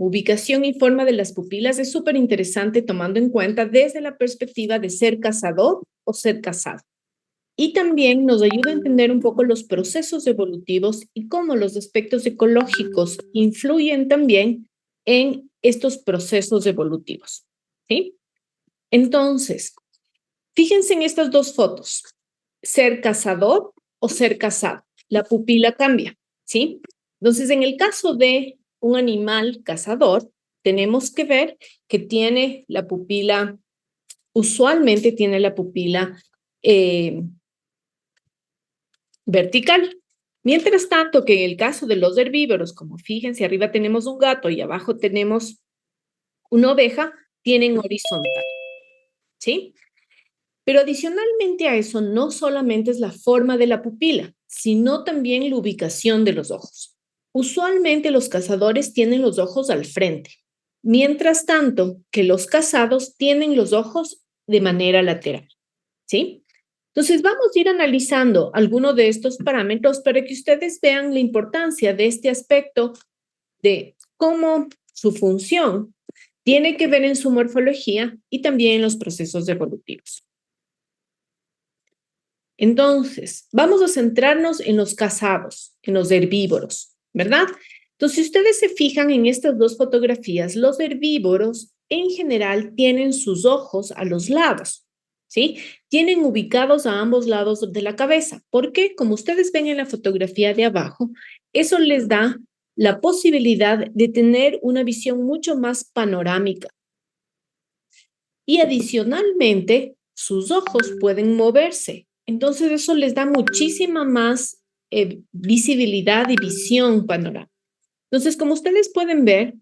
ubicación y forma de las pupilas es súper interesante tomando en cuenta desde la perspectiva de ser cazador o ser cazado. Y también nos ayuda a entender un poco los procesos evolutivos y cómo los aspectos ecológicos influyen también en estos procesos evolutivos, ¿sí? Entonces, fíjense en estas dos fotos, ser cazador o ser cazado. La pupila cambia, ¿sí? Entonces, en el caso de un animal cazador, tenemos que ver que tiene la pupila, usualmente tiene la pupila vertical. Mientras tanto que en el caso de los herbívoros, como fíjense, arriba tenemos un gato y abajo tenemos una oveja, tienen horizontal, ¿sí? Pero adicionalmente a eso, no solamente es la forma de la pupila, sino también la ubicación de los ojos. Usualmente los cazadores tienen los ojos al frente, mientras tanto que los cazados tienen los ojos de manera lateral, ¿sí? Entonces vamos a ir analizando algunos de estos parámetros para que ustedes vean la importancia de este aspecto de cómo su función tiene que ver en su morfología y también en los procesos evolutivos. Entonces, vamos a centrarnos en los cazados, en los herbívoros, ¿verdad? Entonces, si ustedes se fijan en estas dos fotografías, los herbívoros en general tienen sus ojos a los lados, ¿sí? Tienen ubicados a ambos lados de la cabeza, porque como ustedes ven en la fotografía de abajo, eso les da la posibilidad de tener una visión mucho más panorámica. Y adicionalmente, sus ojos pueden moverse. Entonces, eso les da muchísima más visibilidad y visión panorámica. Entonces, como ustedes pueden ver,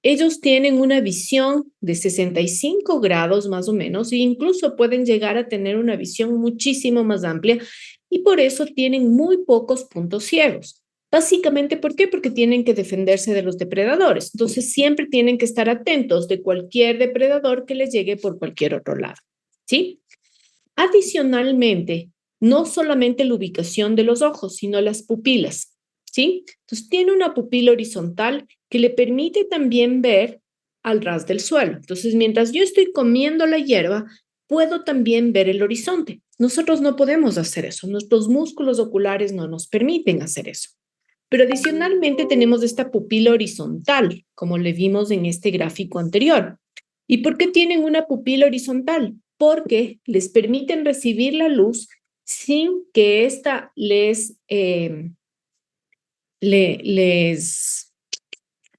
ellos tienen una visión de 65 grados más o menos e incluso pueden llegar a tener una visión muchísimo más amplia y por eso tienen muy pocos puntos ciegos. Básicamente, ¿por qué? Porque tienen que defenderse de los depredadores. Entonces, siempre tienen que estar atentos de cualquier depredador que les llegue por cualquier otro lado, ¿sí? Adicionalmente, no solamente la ubicación de los ojos, sino las pupilas, ¿sí? Entonces, tiene una pupila horizontal que le permite también ver al ras del suelo. Entonces, mientras yo estoy comiendo la hierba, puedo también ver el horizonte. Nosotros no podemos hacer eso. Nuestros músculos oculares no nos permiten hacer eso. Pero adicionalmente tenemos esta pupila horizontal, como le vimos en este gráfico anterior. ¿Y por qué tienen una pupila horizontal? Porque les permiten recibir la luz sin que ésta les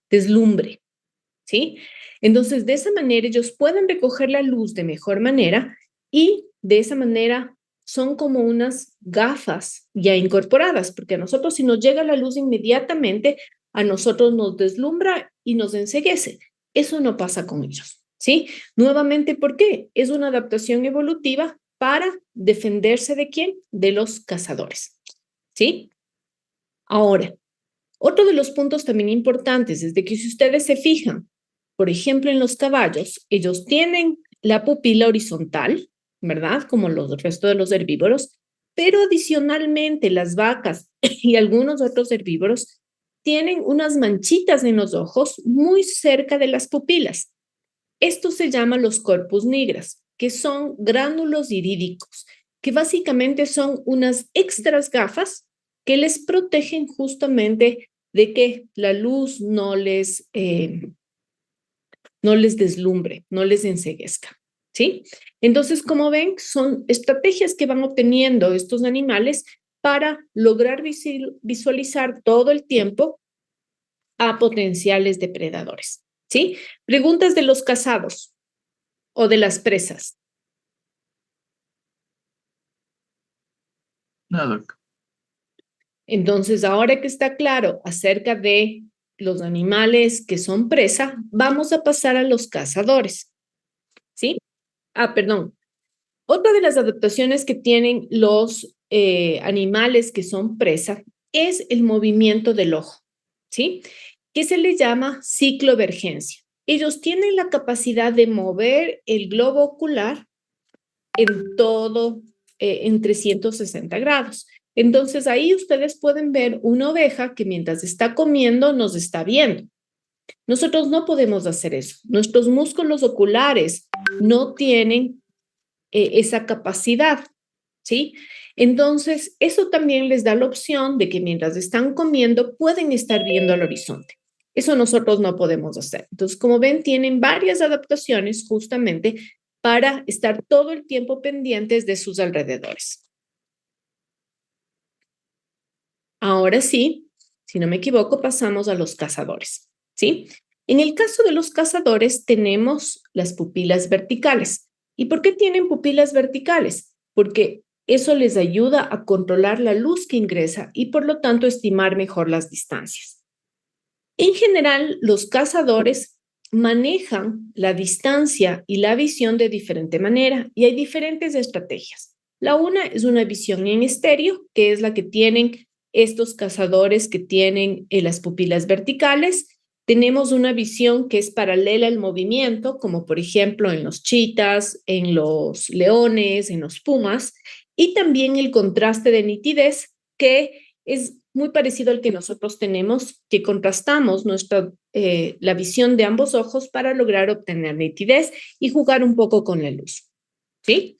deslumbre, ¿sí? Entonces, de esa manera ellos pueden recoger la luz de mejor manera y de esa manera son como unas gafas ya incorporadas, porque a nosotros si nos llega la luz inmediatamente, a nosotros nos deslumbra y nos enceguece. Eso no pasa con ellos, ¿sí? Nuevamente, ¿por qué? Es una adaptación evolutiva para defenderse de quién? De los cazadores, ¿sí? Ahora, otro de los puntos también importantes es de que si ustedes se fijan, por ejemplo, en los caballos, ellos tienen la pupila horizontal, ¿verdad? Como los restos de los herbívoros, pero adicionalmente las vacas y algunos otros herbívoros tienen unas manchitas en los ojos muy cerca de las pupilas. Esto se llama los corpus nigras, que son gránulos irídicos, que básicamente son unas extras gafas que les protegen justamente de que la luz no les deslumbre, no les enceguezca, ¿sí? Entonces, como ven, son estrategias que van obteniendo estos animales para lograr visualizar todo el tiempo a potenciales depredadores, ¿sí? Preguntas de los cazados o de las presas. No, doc. Entonces, ahora que está claro acerca de los animales que son presa, vamos a pasar a los cazadores, ¿sí? Perdón. Otra de las adaptaciones que tienen los animales que son presa es el movimiento del ojo, ¿sí? Que se le llama ciclovergencia. Ellos tienen la capacidad de mover el globo ocular en todo, en 360 grados. Entonces ahí ustedes pueden ver una oveja que mientras está comiendo nos está viendo. Nosotros no podemos hacer eso. Nuestros músculos oculares no tienen esa capacidad, ¿sí? Entonces, eso también les da la opción de que mientras están comiendo pueden estar viendo al horizonte. Eso nosotros no podemos hacer. Entonces, como ven, tienen varias adaptaciones justamente para estar todo el tiempo pendientes de sus alrededores. Ahora sí, si no me equivoco, pasamos a los cazadores, ¿sí? En el caso de los cazadores tenemos las pupilas verticales. ¿Y por qué tienen pupilas verticales? Porque eso les ayuda a controlar la luz que ingresa y por lo tanto estimar mejor las distancias. En general, los cazadores manejan la distancia y la visión de diferente manera y hay diferentes estrategias. La una es una visión en estéreo, que es la que tienen estos cazadores que tienen las pupilas verticales. Tenemos una visión que es paralela al movimiento, como por ejemplo en los chitas, en los leones, en los pumas, y también el contraste de nitidez, que es muy parecido al que nosotros tenemos, que contrastamos la visión de ambos ojos para lograr obtener nitidez y jugar un poco con la luz, ¿sí?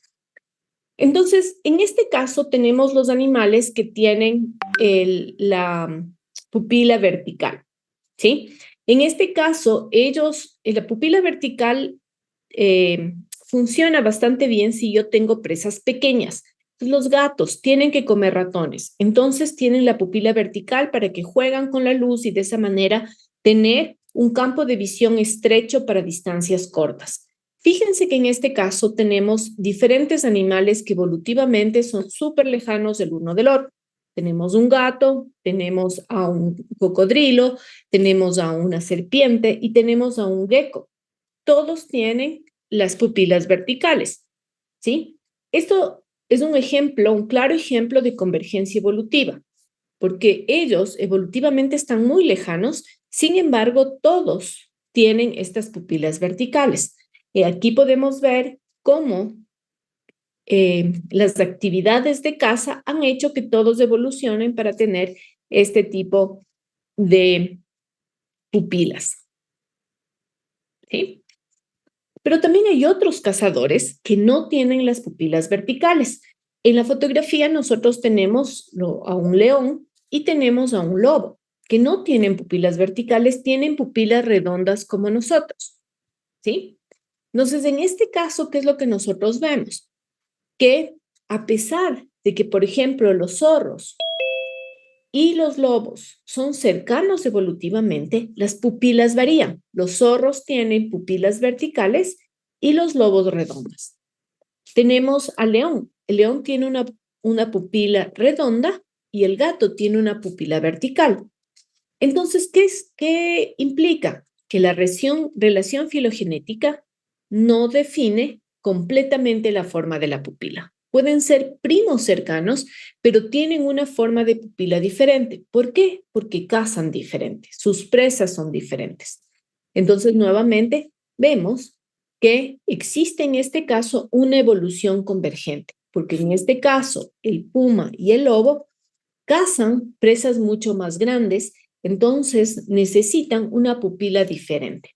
Entonces, en este caso tenemos los animales que tienen la pupila vertical, ¿sí? En este caso, la pupila vertical eh, funciona bastante bien si yo tengo presas pequeñas. Los gatos tienen que comer ratones, entonces tienen la pupila vertical para que juegan con la luz y de esa manera tener un campo de visión estrecho para distancias cortas. Fíjense que en este caso tenemos diferentes animales que evolutivamente son súper lejanos el uno del otro. Tenemos un gato, tenemos a un cocodrilo, tenemos a una serpiente y tenemos a un gecko. Todos tienen las pupilas verticales, ¿sí? Esto es un ejemplo, un claro ejemplo de convergencia evolutiva, porque ellos evolutivamente están muy lejanos, sin embargo, todos tienen estas pupilas verticales. Y aquí podemos ver cómo las actividades de caza han hecho que todos evolucionen para tener este tipo de pupilas, ¿sí? Pero también hay otros cazadores que no tienen las pupilas verticales. En la fotografía nosotros tenemos a un león y tenemos a un lobo, que no tienen pupilas verticales, tienen pupilas redondas como nosotros, ¿sí? Entonces, en este caso, ¿qué es lo que nosotros vemos? Que a pesar de que, por ejemplo, los zorros y los lobos son cercanos evolutivamente, las pupilas varían. Los zorros tienen pupilas verticales y los lobos redondas. Tenemos al león. El león tiene una pupila redonda y el gato tiene una pupila vertical. Entonces, ¿qué implica? Que la relación filogenética no define completamente la forma de la pupila. Pueden ser primos cercanos, pero tienen una forma de pupila diferente. ¿Por qué? Porque cazan diferente, sus presas son diferentes. Entonces, nuevamente, vemos que existe en este caso una evolución convergente, porque en este caso el puma y el lobo cazan presas mucho más grandes, entonces necesitan una pupila diferente.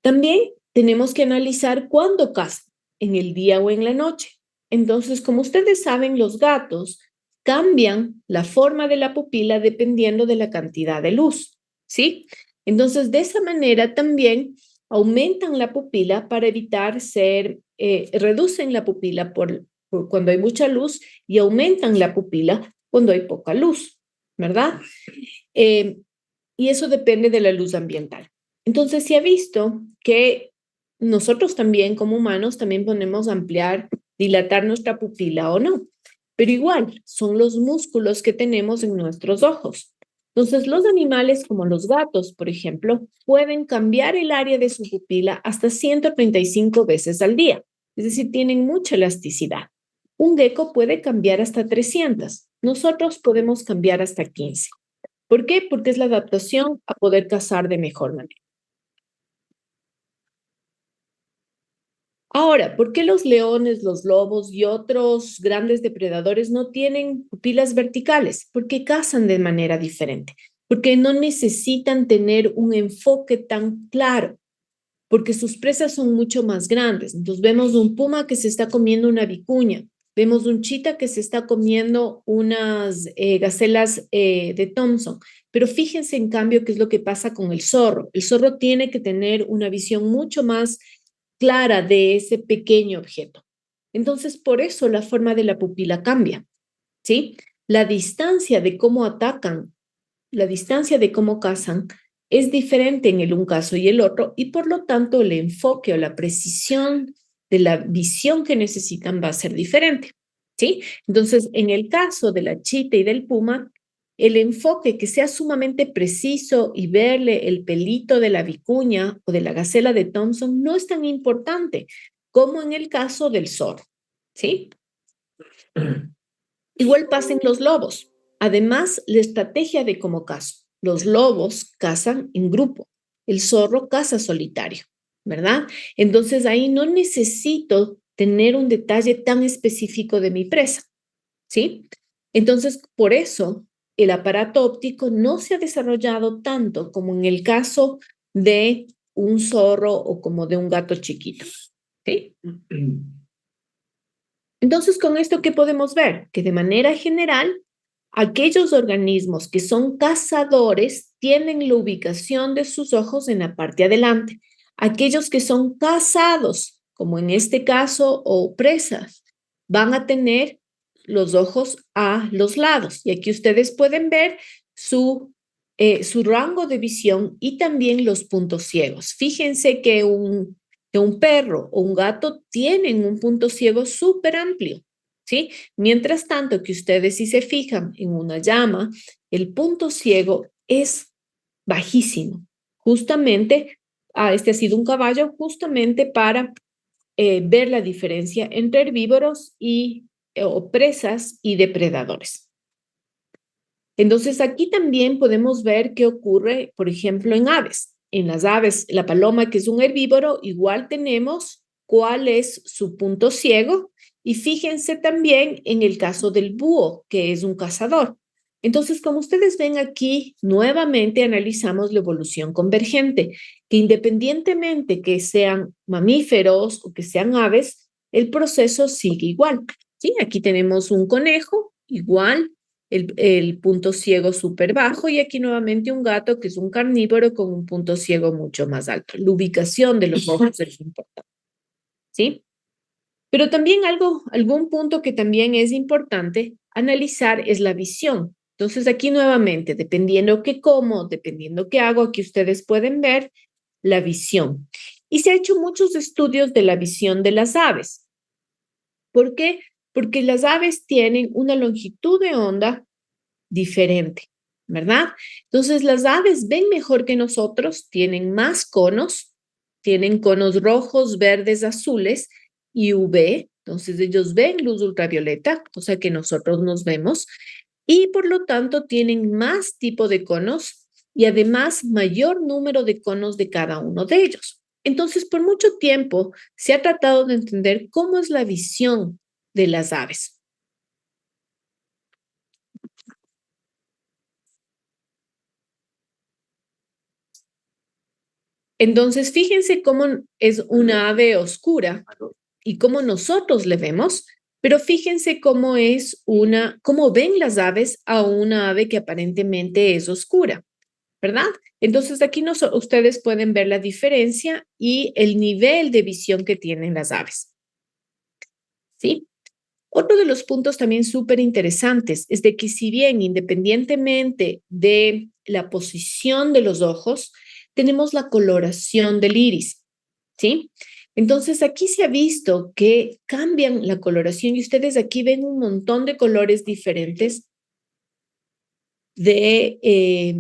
También tenemos que analizar cuándo cazan, en el día o en la noche. Entonces, como ustedes saben, los gatos cambian la forma de la pupila dependiendo de la cantidad de luz, ¿sí? Entonces, de esa manera también aumentan la pupila para evitar reducen la pupila por cuando hay mucha luz y aumentan la pupila cuando hay poca luz, ¿verdad? Eh, y eso depende de la luz ambiental. Entonces, se ha visto que nosotros también como humanos también podemos ampliar, dilatar nuestra pupila o no, pero igual son los músculos que tenemos en nuestros ojos. Entonces, los animales como los gatos, por ejemplo, pueden cambiar el área de su pupila hasta 135 veces al día, es decir, tienen mucha elasticidad. Un gecko puede cambiar hasta 300. Nosotros podemos cambiar hasta 15. ¿Por qué? Porque es la adaptación a poder cazar de mejor manera. Ahora, ¿por qué los leones, los lobos y otros grandes depredadores no tienen pupilas verticales? Porque cazan de manera diferente, porque no necesitan tener un enfoque tan claro, porque sus presas son mucho más grandes. Entonces vemos un puma que se está comiendo una vicuña, vemos un chita que se está comiendo unas gacelas de Thompson, pero fíjense en cambio qué es lo que pasa con el zorro. El zorro tiene que tener una visión mucho más clara de ese pequeño objeto. Entonces, por eso la forma de la pupila cambia, ¿sí? La distancia de cómo atacan, la distancia de cómo cazan es diferente en el un caso y el otro, y por lo tanto el enfoque o la precisión de la visión que necesitan va a ser diferente, ¿sí? Entonces, en el caso de la chita y del puma, el enfoque que sea sumamente preciso y verle el pelito de la vicuña o de la gacela de Thompson no es tan importante como en el caso del zorro, ¿sí? Igual pasa en los lobos. Además, la estrategia de cómo cazo. Los lobos cazan en grupo, el zorro caza solitario, ¿verdad? Entonces ahí no necesito tener un detalle tan específico de mi presa, ¿sí? Entonces, por eso el aparato óptico no se ha desarrollado tanto como en el caso de un zorro o como de un gato chiquito, ¿sí? Entonces, con esto, ¿qué podemos ver? Que de manera general, aquellos organismos que son cazadores tienen la ubicación de sus ojos en la parte adelante. Aquellos que son cazados, como en este caso, o presas, van a tener los ojos a los lados. Y aquí ustedes pueden ver su rango de visión y también los puntos ciegos. Fíjense que un perro o un gato tienen un punto ciego súper amplio, ¿sí? Mientras tanto que ustedes si se fijan en una llama, el punto ciego es bajísimo. Justamente, este ha sido un caballo justamente para ver la diferencia entre herbívoros y o presas y depredadores. Entonces, aquí también podemos ver qué ocurre, por ejemplo, en aves. En las aves, la paloma, que es un herbívoro, igual tenemos cuál es su punto ciego. Y fíjense también en el caso del búho, que es un cazador. Entonces, como ustedes ven aquí, nuevamente analizamos la evolución convergente, que independientemente que sean mamíferos o que sean aves, el proceso sigue igual. ¿Sí? Aquí tenemos un conejo, igual el punto ciego súper bajo y aquí nuevamente un gato que es un carnívoro con un punto ciego mucho más alto. La ubicación de los ojos es importante, ¿sí? Pero también algún punto que también es importante analizar es la visión. Entonces aquí nuevamente, dependiendo qué como, dependiendo qué hago, aquí ustedes pueden ver la visión. Y se ha hecho muchos estudios de la visión de las aves. ¿Por qué? Porque las aves tienen una longitud de onda diferente, ¿verdad? Entonces las aves ven mejor que nosotros, tienen conos rojos, verdes, azules y UV, entonces ellos ven luz ultravioleta, cosa que nosotros nos vemos, y por lo tanto tienen más tipo de conos y además mayor número de conos de cada uno de ellos. Entonces, por mucho tiempo se ha tratado de entender cómo es la visión de las aves. Entonces, fíjense cómo es una ave oscura y cómo nosotros le vemos, pero fíjense cómo ven las aves a una ave que aparentemente es oscura, ¿verdad? Entonces, aquí ustedes pueden ver la diferencia y el nivel de visión que tienen las aves, ¿sí? Otro de los puntos también súper interesantes es de que si bien independientemente de la posición de los ojos, tenemos la coloración del iris, ¿sí? Entonces aquí se ha visto que cambian la coloración y ustedes aquí ven un montón de colores diferentes de, eh,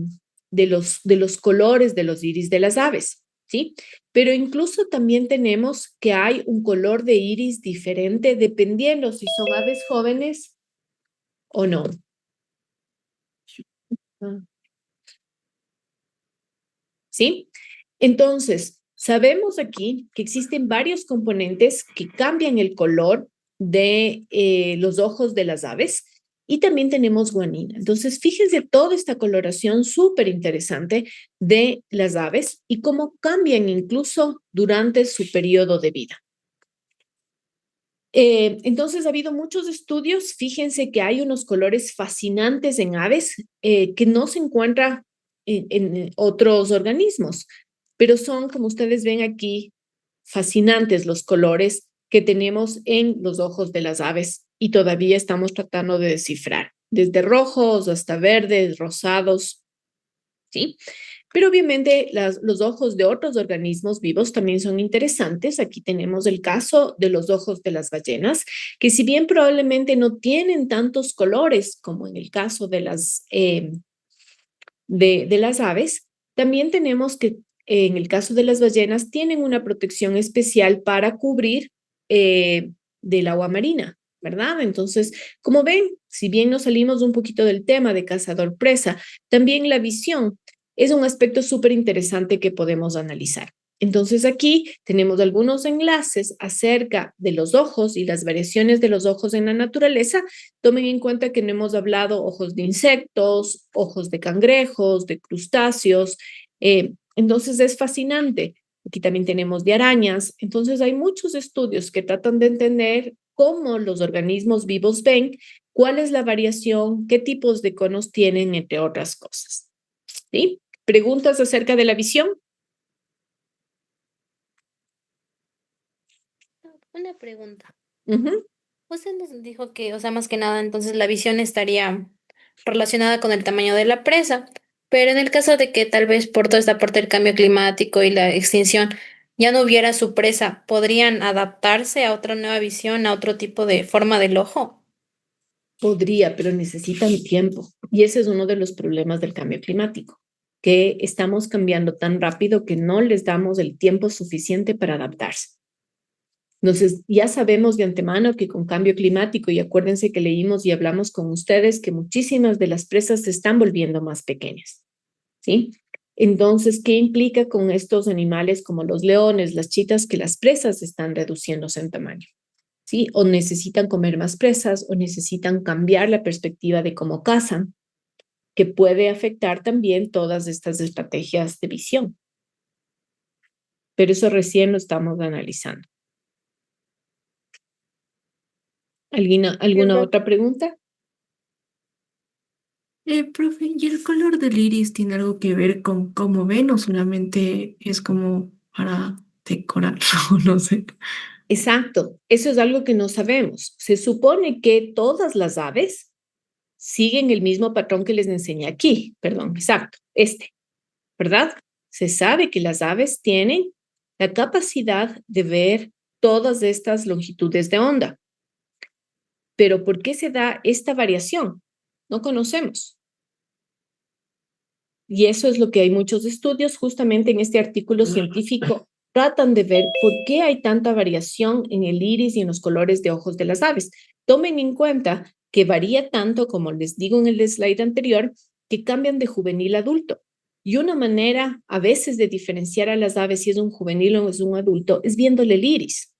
de los colores de los iris de las aves, ¿sí? Pero incluso también tenemos que hay un color de iris diferente dependiendo si son aves jóvenes o no. ¿Sí? Entonces, Sabemos aquí que existen varios componentes que cambian el color de los ojos de las aves y también tenemos guanina. Entonces, fíjense toda esta coloración súper interesante de las aves y cómo cambian incluso durante su periodo de vida. Entonces, ha habido muchos estudios. Fíjense que hay unos colores fascinantes en aves que no se encuentran en otros organismos, pero son, como ustedes ven aquí, fascinantes los colores que tenemos en los ojos de las aves y todavía estamos tratando de descifrar, desde rojos hasta verdes, rosados, ¿sí? Pero obviamente los ojos de otros organismos vivos también son interesantes. Aquí tenemos el caso de los ojos de las ballenas, que si bien probablemente no tienen tantos colores como en el caso de las aves, también tenemos que en el caso de las ballenas tienen una protección especial para cubrir del agua marina, ¿verdad? Entonces, como ven, si bien nos salimos un poquito del tema de cazador-presa, también la visión es un aspecto súper interesante que podemos analizar. Entonces aquí tenemos algunos enlaces acerca de los ojos y las variaciones de los ojos en la naturaleza. Tomen en cuenta que no hemos hablado ojos de insectos, ojos de cangrejos, de crustáceos. Entonces es fascinante. Aquí también tenemos de arañas. Entonces hay muchos estudios que tratan de entender cómo los organismos vivos ven, cuál es la variación, qué tipos de conos tienen, entre otras cosas. ¿Sí? ¿Preguntas acerca de la visión? Una pregunta. Ujú. Usted nos dijo que, o sea, más que nada, entonces la visión estaría relacionada con el tamaño de la presa, pero en el caso de que tal vez por toda esta parte del cambio climático y la extinción ya no hubiera su presa, ¿podrían adaptarse a otra nueva visión, a otro tipo de forma del ojo? Podría, pero necesitan tiempo. Y ese es uno de los problemas del cambio climático, que estamos cambiando tan rápido que no les damos el tiempo suficiente para adaptarse. Entonces, ya sabemos de antemano que con cambio climático, y acuérdense que leímos y hablamos con ustedes que muchísimas de las presas se están volviendo más pequeñas, ¿sí? Entonces, ¿qué implica con estos animales como los leones, las chitas, que las presas están reduciéndose en tamaño? ¿Sí? O necesitan comer más presas o necesitan cambiar la perspectiva de cómo cazan, que puede afectar también todas estas estrategias de visión. Pero eso recién lo estamos analizando. ¿Alguna otra pregunta? Profe, ¿y el color del iris tiene algo que ver con cómo ven o solamente es como para decorar? O no sé. Exacto, eso es algo que no sabemos. Se supone que todas las aves siguen el mismo patrón que les enseñé aquí, perdón, exacto, ¿verdad? Se sabe que las aves tienen la capacidad de ver todas estas longitudes de onda. Pero ¿por qué se da esta variación? No conocemos. Y eso es lo que hay muchos estudios, justamente en este artículo científico, tratan de ver por qué hay tanta variación en el iris y en los colores de ojos de las aves. Tomen en cuenta que varía tanto, como les digo en el slide anterior, que cambian de juvenil a adulto. Y una manera a veces de diferenciar a las aves si es un juvenil o es un adulto es viéndole el iris,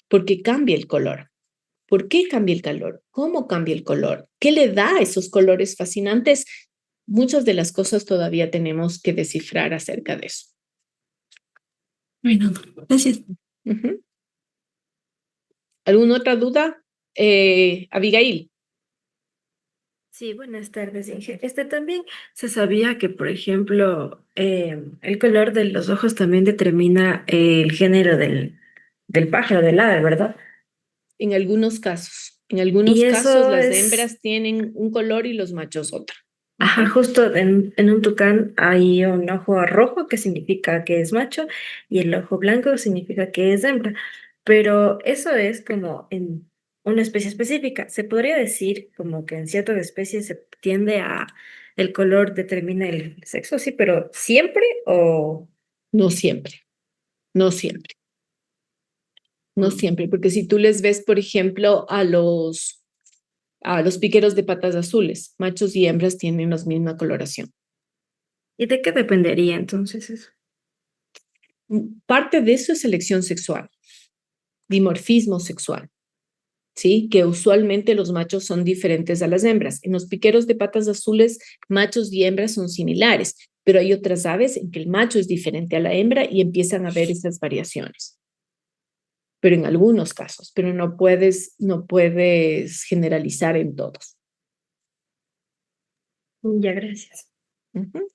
porque cambia el color. ¿Por qué cambia el color? ¿Cómo cambia el color? ¿Qué le da esos colores fascinantes? Muchas de las cosas todavía tenemos que descifrar acerca de eso. Bueno, gracias. Ujú. ¿Alguna otra duda? Abigail. Sí, buenas tardes, Inge. También se sabía que, por ejemplo, el color de los ojos también determina el género del pájaro, del ave, ¿verdad? En Y algunos casos eso las es, hembras tienen un color y los machos otro. ajá, Ujú. justo en un tucán hay un ojo rojo que significa que es macho y el ojo blanco significa que es hembra. Pero eso es como en una especie específica. Se podría decir como que en ciertas especies se tiende a el color determina el sexo, sí, pero siempre o No siempre, no siempre, no siempre, porque si tú les ves, por ejemplo, a los piqueros de patas azules, machos y hembras tienen la misma coloración. ¿y de qué dependería entonces eso? Parte de eso es selección sexual, dimorfismo sexual, ¿sí? Que usualmente los machos son diferentes a las hembras. En los piqueros de patas azules, machos y hembras son similares, pero hay otras aves en que el macho es diferente a la hembra y empiezan a haber esas variaciones. Pero en algunos casos, pero no puedes generalizar en todos. Ya, gracias. Ujú.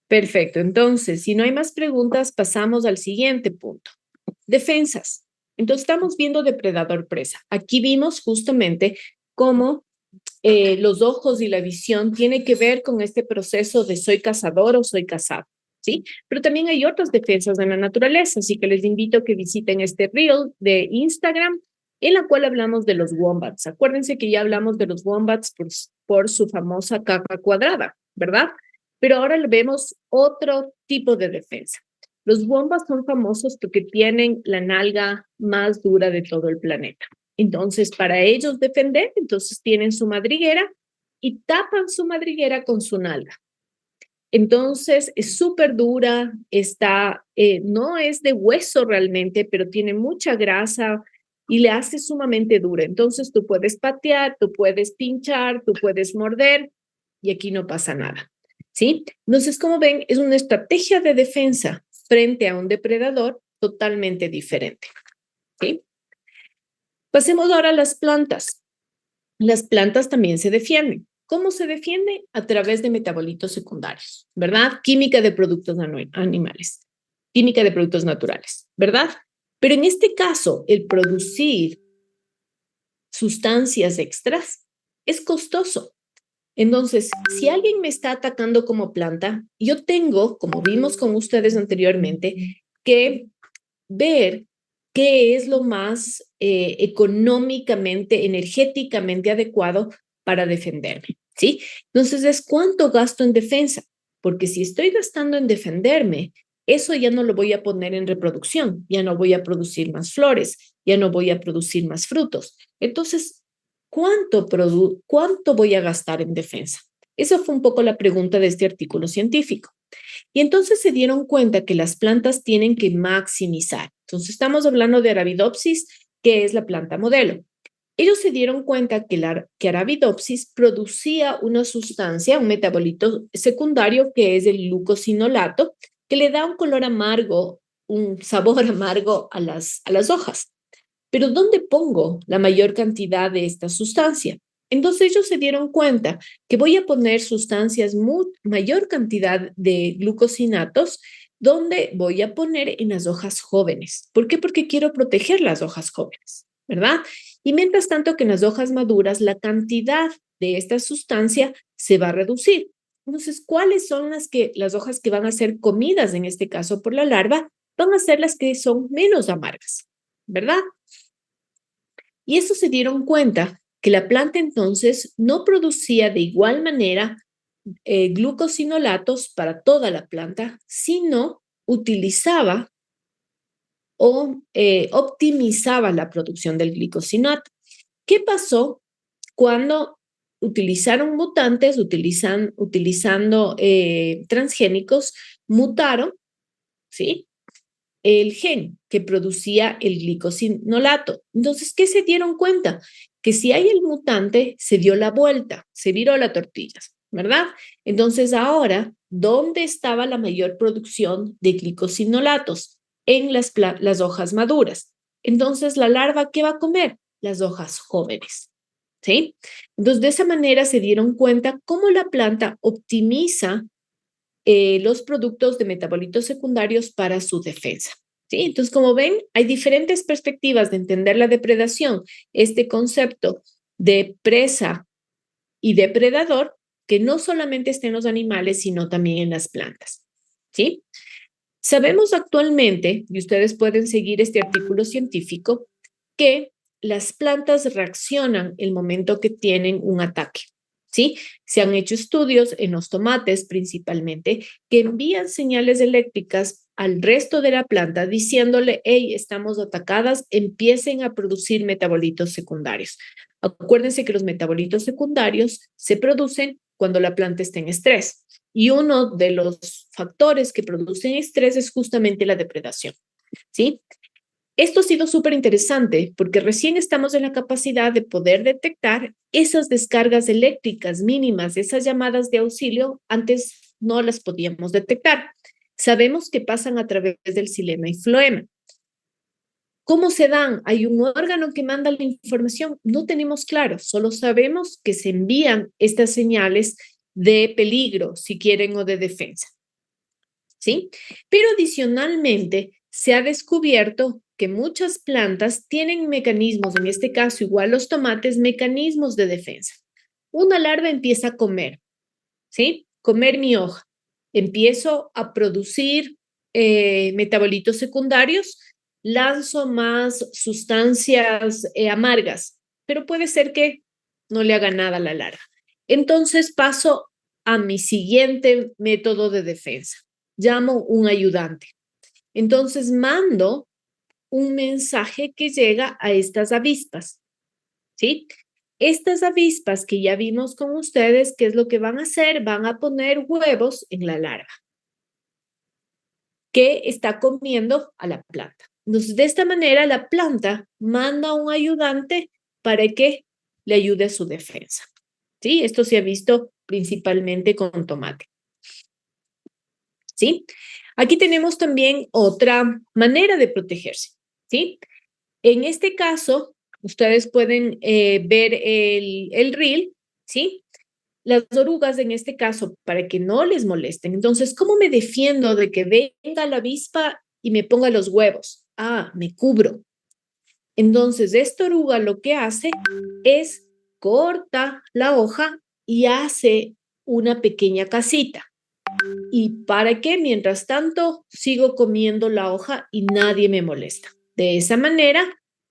Perfecto. Entonces, si no hay más preguntas, pasamos al siguiente punto. Defensas. Entonces, estamos viendo depredador-presa. Aquí vimos justamente cómo los ojos y la visión tiene que ver con este proceso de soy cazador o soy cazado, ¿sí? Pero también hay otras defensas de la naturaleza, así que les invito a que visiten este reel de Instagram en la cual hablamos de los wombats. Acuérdense que ya hablamos de los wombats por su famosa caja cuadrada, ¿verdad? Pero ahora vemos otro tipo de defensa. Los wombats son famosos porque tienen la nalga más dura de todo el planeta. Entonces, para ellos defender, entonces tienen su madriguera y tapan su madriguera con su nalga. Entonces, es súper dura, no es de hueso realmente, pero tiene mucha grasa y le hace sumamente dura. Entonces, tú puedes patear, tú puedes pinchar, tú puedes morder y aquí no pasa nada, ¿sí? Entonces, como ven, es una estrategia de defensa frente a un depredador totalmente diferente, ¿sí? Pasemos ahora a las plantas. Las plantas también se defienden. ¿Cómo se defiende? A través de metabolitos secundarios, ¿verdad? Química de productos animales, química de productos naturales, ¿verdad? Pero en este caso, el producir sustancias extras es costoso. Entonces, si alguien me está atacando como planta, yo tengo, como vimos con ustedes anteriormente, que ver qué es lo más económicamente, energéticamente adecuado para defenderme, ¿sí? Entonces, es cuánto gasto en defensa, porque si estoy gastando en defenderme, eso ya no lo voy a poner en reproducción, ya no voy a producir más flores, ya no voy a producir más frutos. Entonces, ¿cuánto voy a gastar en defensa? Esa fue un poco la pregunta de este artículo científico. Y entonces se dieron cuenta que las plantas tienen que maximizar. Entonces estamos hablando de Arabidopsis, que es la planta modelo. Ellos se dieron cuenta que Arabidopsis producía una sustancia, un metabolito secundario, que es el glucosinolato, que le da un color amargo, un sabor amargo a las hojas. Pero ¿dónde pongo la mayor cantidad de esta sustancia? Entonces ellos se dieron cuenta que voy a poner sustancias, mayor cantidad de glucosinatos, donde voy a poner en las hojas jóvenes. ¿Por qué? Porque quiero proteger las hojas jóvenes, ¿verdad? Y mientras tanto que en las hojas maduras la cantidad de esta sustancia se va a reducir. Entonces, ¿cuáles son las hojas que van a ser comidas en este caso por la larva? Van a ser las que son menos amargas, ¿verdad? Y eso se dieron cuenta que la planta entonces no producía de igual manera glucosinolatos para toda la planta, sino utilizaba o optimizaba la producción del glicosinato. ¿Qué pasó cuando utilizaron mutantes, utilizando transgénicos, mutaron, ¿sí? El gen que producía el glicosinolato. Entonces, ¿qué se dieron cuenta? Que si hay el mutante, se dio la vuelta, se viró la tortilla, ¿verdad? Entonces, ahora, ¿dónde estaba la mayor producción de glicosinolatos? En las hojas maduras. Entonces, la larva, ¿qué va a comer? Las hojas jóvenes, ¿sí? Entonces, de esa manera se dieron cuenta cómo la planta optimiza los productos de metabolitos secundarios para su defensa. ¿Sí? Entonces, como ven, hay diferentes perspectivas de entender la depredación, este concepto de presa y depredador, que no solamente está en los animales, sino también en las plantas. ¿Sí? Sabemos actualmente, y ustedes pueden seguir este artículo científico, que las plantas reaccionan el momento que tienen un ataque. ¿Sí? Se han hecho estudios en los tomates principalmente que envían señales eléctricas al resto de la planta diciéndole, hey, estamos atacadas, empiecen a producir metabolitos secundarios. Acuérdense que los metabolitos secundarios se producen cuando la planta está en estrés. Y uno de los factores que producen estrés es justamente la depredación, ¿sí? Esto ha sido súper interesante porque recién estamos en la capacidad de poder detectar esas descargas eléctricas mínimas, esas llamadas de auxilio, antes no las podíamos detectar. Sabemos que pasan a través del xilema y floema. ¿Cómo se dan? ¿Hay un órgano que manda la información? No tenemos claro, solo sabemos que se envían estas señales de peligro, si quieren, o de defensa, ¿sí? Pero adicionalmente se ha descubierto que muchas plantas tienen mecanismos, en este caso igual los tomates, mecanismos de defensa. Una larva empieza a comer, ¿sí? Comer mi hoja. Empiezo a producir metabolitos secundarios, lanzo más sustancias amargas, pero puede ser que no le haga nada a la larva. Entonces paso a mi siguiente método de defensa. Llamo un ayudante. Entonces mando un mensaje que llega a estas avispas, ¿sí? Estas avispas que ya vimos con ustedes, ¿qué es lo que van a hacer? Van a poner huevos en la larva que está comiendo a la planta. Entonces, de esta manera, la planta manda a un ayudante para que le ayude a su defensa. ¿Sí? Esto se ha visto principalmente con tomate. ¿Sí? Aquí tenemos también otra manera de protegerse. ¿Sí? En este caso, ustedes pueden ver el reel, ¿sí? Las orugas en este caso, para que no les molesten. Entonces, ¿cómo me defiendo de que venga la avispa y me ponga los huevos? Ah, me cubro. Entonces, esta oruga lo que hace es corta la hoja y hace una pequeña casita. ¿Y para qué? Mientras tanto, sigo comiendo la hoja y nadie me molesta. De esa manera,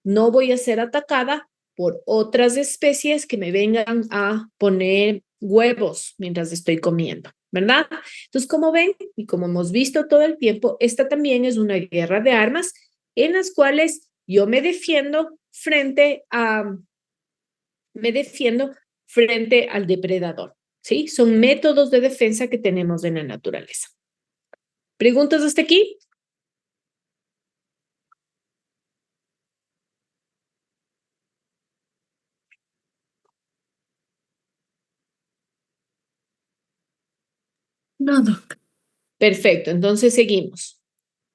no voy a ser atacada por otras especies que me vengan a poner huevos mientras estoy comiendo, ¿verdad? Entonces, como ven y como hemos visto todo el tiempo, esta también es una guerra de armas en las cuales yo me defiendo frente al depredador, ¿sí? Son métodos de defensa que tenemos en la naturaleza. ¿Preguntas hasta aquí? No, doc. Perfecto, entonces seguimos.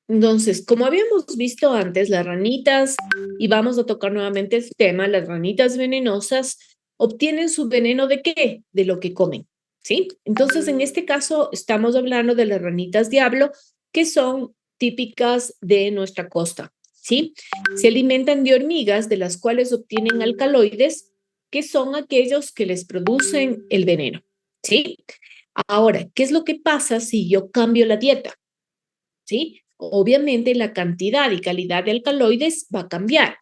Entonces, como habíamos visto antes, las ranitas, y vamos a tocar nuevamente el tema, las ranitas venenosas obtienen su veneno ¿de qué? De lo que comen, ¿sí? Entonces, en este caso, estamos hablando de las ranitas diablo, que son típicas de nuestra costa, ¿sí? Se alimentan de hormigas, de las cuales obtienen alcaloides, que son aquellos que les producen el veneno, ¿sí? Ahora, ¿qué es lo que pasa si yo cambio la dieta? ¿Sí? Obviamente la cantidad y calidad de alcaloides va a cambiar.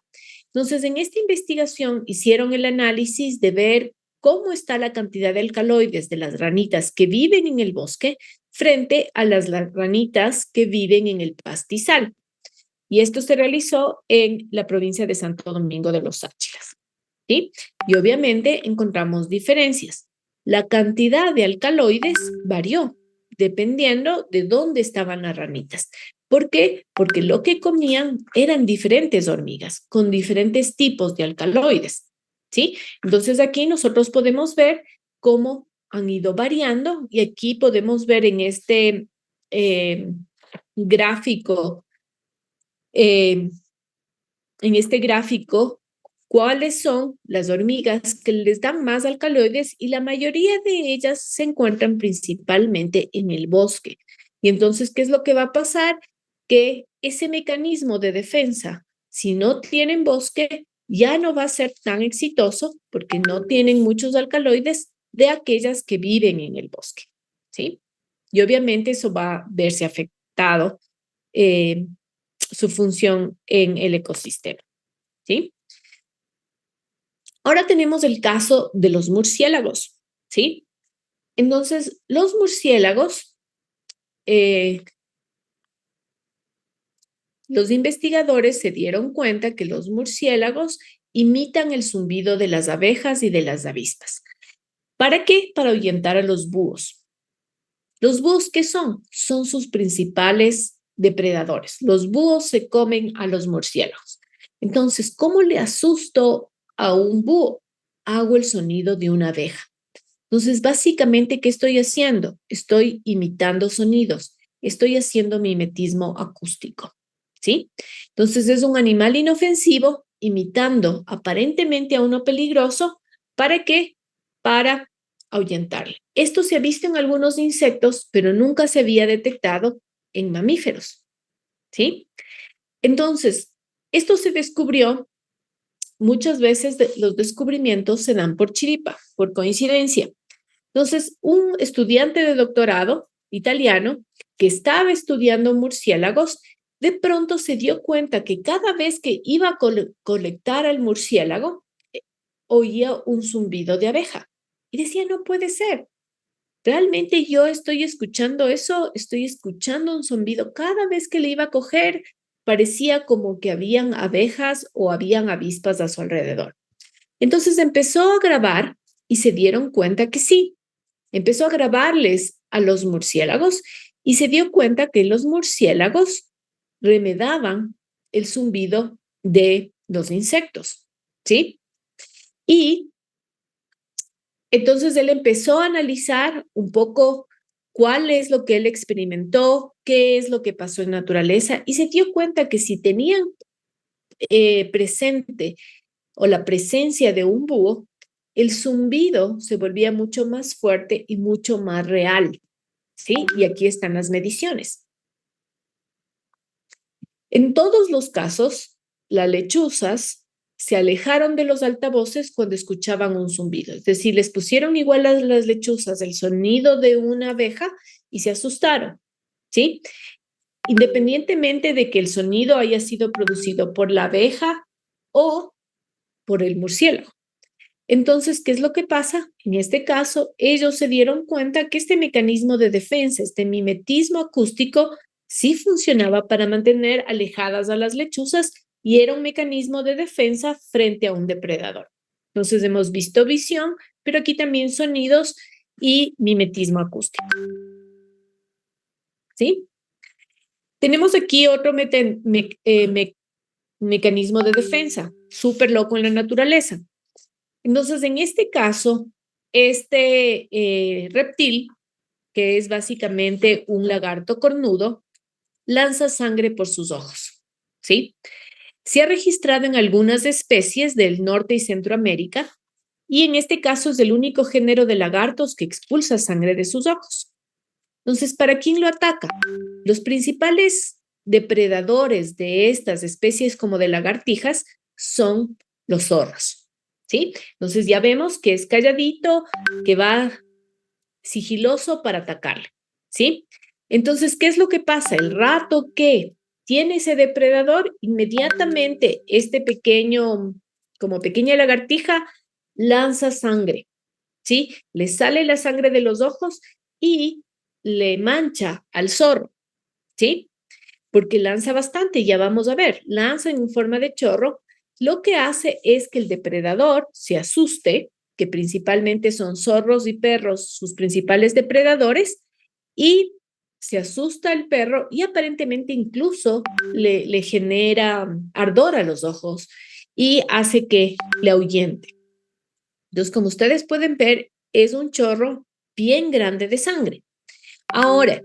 Entonces, en esta investigación hicieron el análisis de ver cómo está la cantidad de alcaloides de las ranitas que viven en el bosque frente a las ranitas que viven en el pastizal. Y esto se realizó en la provincia de Santo Domingo de los Áchilas. ¿Sí? Y obviamente encontramos diferencias. La cantidad de alcaloides varió dependiendo de dónde estaban las ranitas. ¿Por qué? Porque lo que comían eran diferentes hormigas con diferentes tipos de alcaloides. ¿Sí? Entonces aquí nosotros podemos ver cómo han ido variando y aquí podemos ver en este gráfico eh, cuáles son las hormigas que les dan más alcaloides y la mayoría de ellas se encuentran principalmente en el bosque. Y entonces, ¿qué es lo que va a pasar? Que ese mecanismo de defensa, si no tienen bosque, ya no va a ser tan exitoso porque no tienen muchos alcaloides de aquellas que viven en el bosque, ¿sí? Y obviamente eso va a verse afectado eh, su función en el ecosistema, ¿sí? Ahora tenemos el caso de los murciélagos, ¿sí? Entonces, los murciélagos, los investigadores se dieron cuenta que los murciélagos imitan el zumbido de las abejas y de las avispas. ¿Para qué? Para ahuyentar a los búhos. ¿Los búhos qué son? Son sus principales depredadores. Los búhos se comen a los murciélagos. Entonces, ¿cómo le asusto a un búho? Hago el sonido de una abeja. Entonces, básicamente, ¿qué estoy haciendo? Estoy imitando sonidos. Estoy haciendo mimetismo acústico. ¿Sí? Entonces, es un animal inofensivo imitando aparentemente a uno peligroso. ¿Para qué? Para ahuyentarle. Esto se ha visto en algunos insectos, pero nunca se había detectado en mamíferos. ¿Sí? Entonces, esto se descubrió. Muchas veces los descubrimientos se dan por chiripa, por coincidencia. Entonces, un estudiante de doctorado italiano que estaba estudiando murciélagos, de pronto se dio cuenta que cada vez que iba a colectar al murciélago, oía un zumbido de abeja. Y decía, no puede ser. Realmente yo estoy escuchando eso, estoy escuchando un zumbido. Cada vez que le iba a coger, parecía como que habían abejas o habían avispas a su alrededor. Entonces empezó a grabar y se dieron cuenta que sí. Empezó a grabarles a los murciélagos y se dio cuenta que los murciélagos remedaban el zumbido de los insectos, ¿sí? Y entonces él empezó a analizar un poco cuál es lo que él experimentó, qué es lo que pasó en naturaleza y se dio cuenta que si tenían presente o la presencia de un búho, el zumbido se volvía mucho más fuerte y mucho más real, ¿sí? Y aquí están las mediciones. En todos los casos, las lechuzas se alejaron de los altavoces cuando escuchaban un zumbido. Es decir, les pusieron igual a las lechuzas el sonido de una abeja y se asustaron, ¿sí? Independientemente de que el sonido haya sido producido por la abeja o por el murciélago. Entonces, ¿qué es lo que pasa? En este caso, ellos se dieron cuenta que este mecanismo de defensa, este mimetismo acústico, sí funcionaba para mantener alejadas a las lechuzas y era un mecanismo de defensa frente a un depredador. Entonces, hemos visto visión, pero aquí también sonidos y mimetismo acústico. ¿Sí? Tenemos aquí otro mecanismo de defensa, súper loco en la naturaleza. Entonces, en este caso, este reptil, que es básicamente un lagarto cornudo, lanza sangre por sus ojos, ¿sí? Se ha registrado en algunas especies del norte y Centroamérica, y en este caso es el único género de lagartos que expulsa sangre de sus ojos. Entonces, ¿para quién lo ataca? Los principales depredadores de estas especies como de lagartijas son los zorros, ¿sí? Entonces ya vemos que es calladito, que va sigiloso para atacarle, ¿sí? Entonces, ¿qué es lo que pasa? El rato que tiene ese depredador, inmediatamente este pequeño, como pequeña lagartija, lanza sangre, ¿sí? Le sale la sangre de los ojos y le mancha al zorro, ¿sí? Porque lanza bastante, ya vamos a ver, lanza en forma de chorro, lo que hace es que el depredador se asuste, que principalmente son zorros y perros sus principales depredadores, y se asusta el perro y aparentemente incluso le genera ardor a los ojos y hace que le ahuyente. Entonces, como ustedes pueden ver, es un chorro bien grande de sangre. Ahora,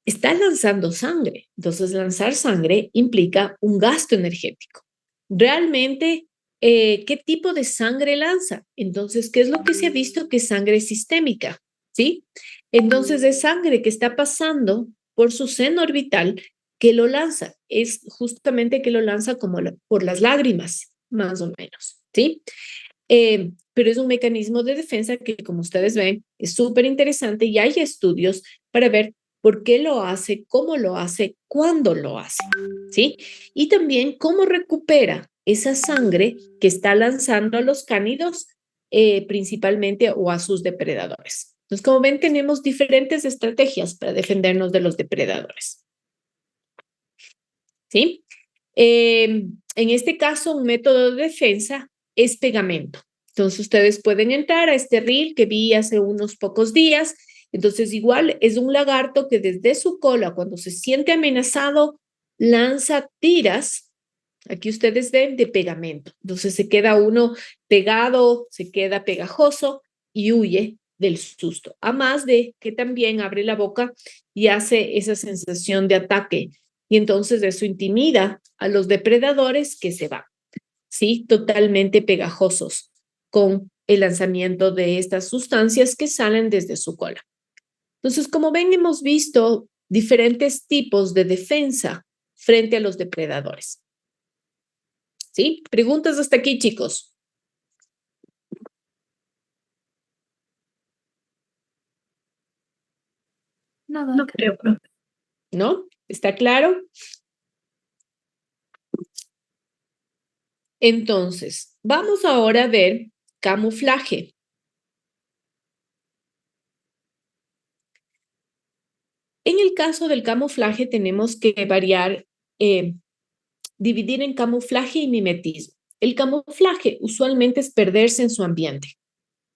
está lanzando sangre. Entonces, lanzar sangre implica un gasto energético. Realmente, ¿qué tipo de sangre lanza? Entonces, ¿qué es lo que se ha visto? Que es sangre sistémica, ¿sí? Entonces, es sangre que está pasando por su seno orbital que lo lanza. Es justamente que lo lanza como por las lágrimas, más o menos, ¿sí? Pero es un mecanismo de defensa que, como ustedes ven, es súper interesante y hay estudios para ver por qué lo hace, cómo lo hace, cuándo lo hace, ¿sí? Y también cómo recupera esa sangre que está lanzando a los cánidos principalmente o a sus depredadores. Entonces, como ven, tenemos diferentes estrategias para defendernos de los depredadores, ¿sí? En este caso, un método de defensa es pegamento. Entonces ustedes pueden entrar a este reel que vi hace unos pocos días. Entonces igual es un lagarto que desde su cola, cuando se siente amenazado, lanza tiras. Aquí ustedes ven de pegamento. Entonces se queda uno pegado, se queda pegajoso y huye del susto. A más de que también abre la boca y hace esa sensación de ataque. Y entonces eso intimida a los depredadores que se van, ¿sí? Totalmente pegajosos con el lanzamiento de estas sustancias que salen desde su cola. Entonces, como ven, hemos visto diferentes tipos de defensa frente a los depredadores. ¿Sí? Preguntas hasta aquí, chicos. Nada. No creo, profe. ¿No? ¿Está claro? Entonces, vamos ahora a ver camuflaje. En el caso del camuflaje tenemos que dividir en camuflaje y mimetismo. El camuflaje usualmente es perderse en su ambiente,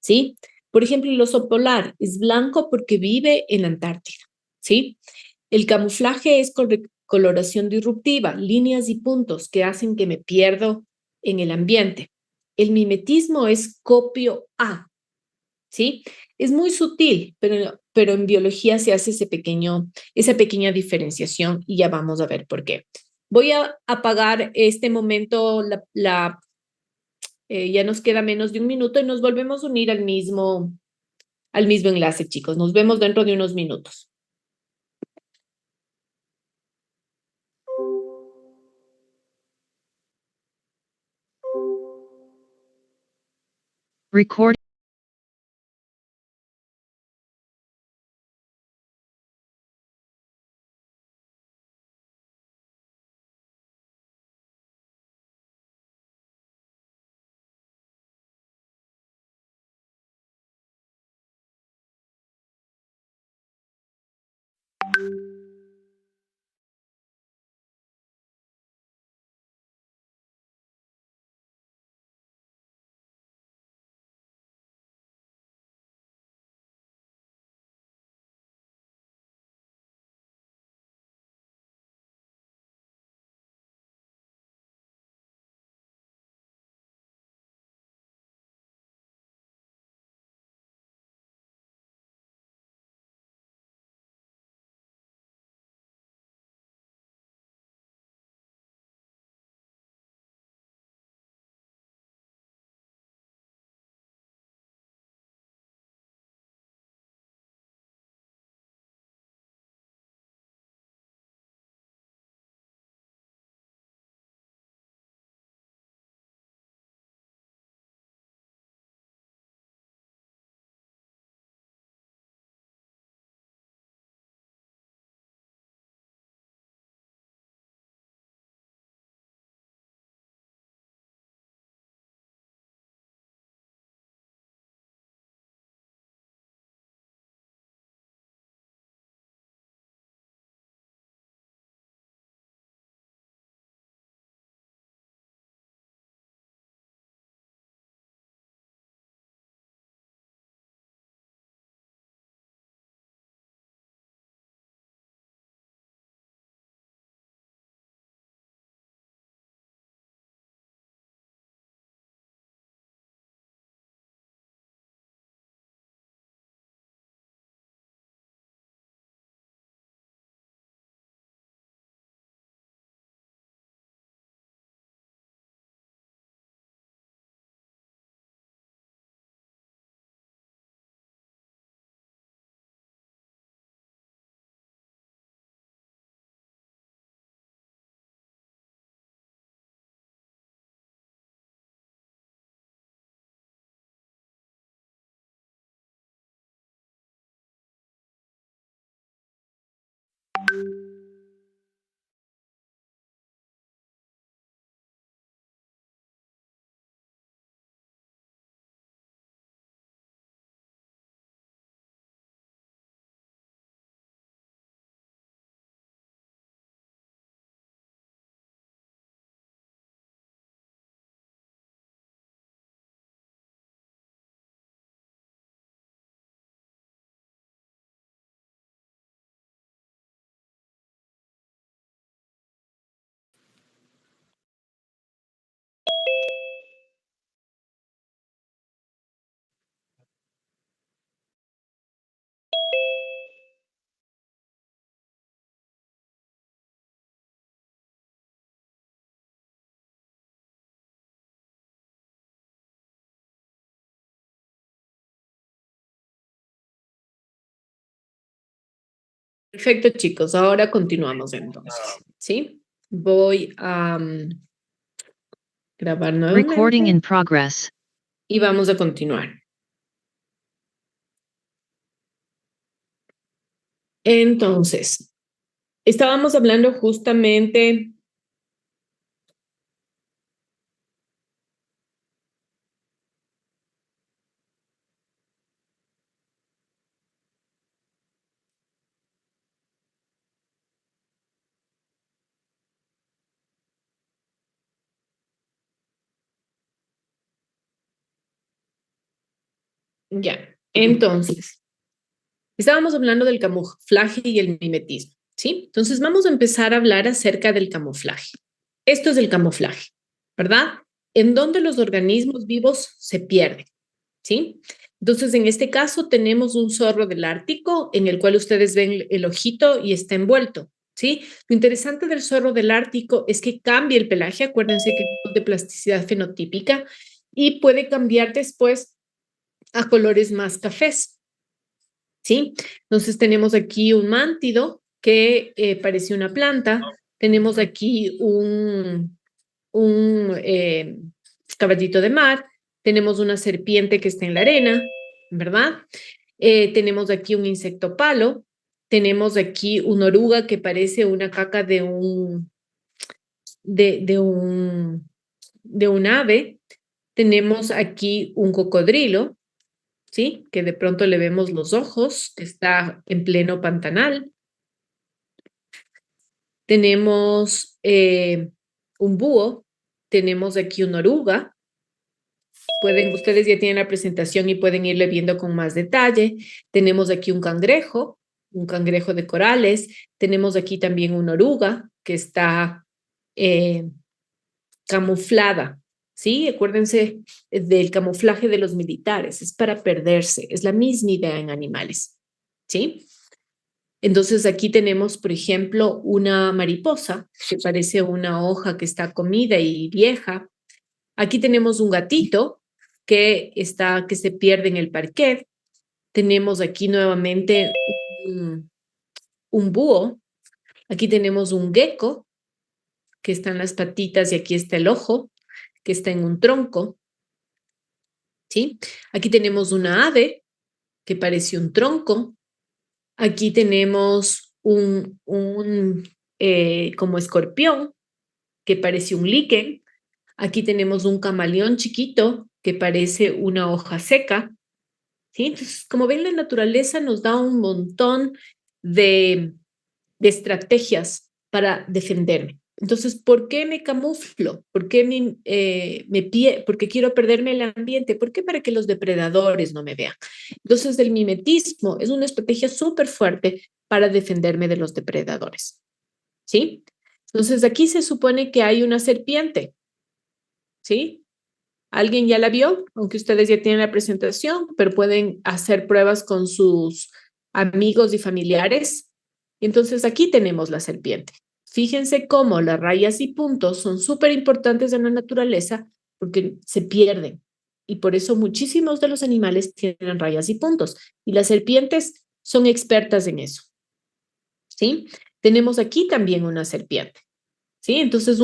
¿sí? Por ejemplo, el oso polar es blanco porque vive en la Antártida, ¿sí? El camuflaje es coloración disruptiva, líneas y puntos que hacen que me pierdo en el ambiente. El mimetismo es copio A, ¿sí? Es muy sutil, pero en biología se hace esa pequeña diferenciación y ya vamos a ver por qué. Voy a apagar este momento, ya nos queda menos de un minuto y nos volvemos a unir al mismo enlace, chicos. Nos vemos dentro de unos minutos. Record. Perfecto, chicos. Ahora continuamos entonces, ¿sí? Voy a grabar Recording nuevamente in progress. y vamos a continuar. Entonces, estábamos hablando justamente ya. Entonces, estábamos hablando del camuflaje y el mimetismo, ¿sí? Entonces, vamos a empezar a hablar acerca del camuflaje. Esto es el camuflaje, ¿verdad? En donde los organismos vivos se pierden, ¿sí? Entonces, en este caso tenemos un zorro del Ártico en el cual ustedes ven el ojito y está envuelto, ¿sí? Lo interesante del zorro del Ártico es que cambia el pelaje, acuérdense que es de plasticidad fenotípica y puede cambiar después a colores más cafés, ¿sí? Entonces tenemos aquí un mántido que parece una planta, tenemos aquí un caballito de mar, tenemos una serpiente que está en la arena, ¿verdad? Tenemos aquí un insecto palo, tenemos aquí una oruga que parece una caca de un, de un ave, tenemos aquí un cocodrilo, ¿sí? Que de pronto le vemos los ojos, que está en pleno pantanal. Tenemos un búho, tenemos aquí una oruga. Ustedes ya tienen la presentación y pueden irle viendo con más detalle. Tenemos aquí un cangrejo de corales. Tenemos aquí también una oruga que está eh, camuflada, ¿sí? Acuérdense del camuflaje de los militares, es para perderse, es la misma idea en animales, ¿sí? Entonces aquí tenemos, por ejemplo, una mariposa que parece una hoja que está comida y vieja. Aquí tenemos un gatito que se pierde en el parquet. Tenemos aquí nuevamente un búho. Aquí tenemos un gecko que está en las patitas y aquí está el ojo, que está en un tronco, ¿sí? Aquí tenemos una ave que parece un tronco. Aquí tenemos un como escorpión que parece un líquen. Aquí tenemos un camaleón chiquito que parece una hoja seca, ¿sí? Entonces, como ven, la naturaleza nos da un montón de, de estrategias para defenderme. Entonces, ¿por qué me camuflo? ¿Por qué porque quiero perderme el ambiente? ¿Por qué? Para que los depredadores no me vean. Entonces, el mimetismo es una estrategia súper fuerte para defenderme de los depredadores, ¿sí? Entonces, aquí se supone que hay una serpiente, ¿sí? ¿Alguien ya la vio? Aunque ustedes ya tienen la presentación, pero pueden hacer pruebas con sus amigos y familiares. Entonces aquí tenemos la serpiente. Fíjense cómo las rayas y puntos son súper importantes en la naturaleza porque se pierden. Y por eso muchísimos de los animales tienen rayas y puntos. Y las serpientes son expertas en eso. ¿Sí? Tenemos aquí también una serpiente. ¿Sí? Entonces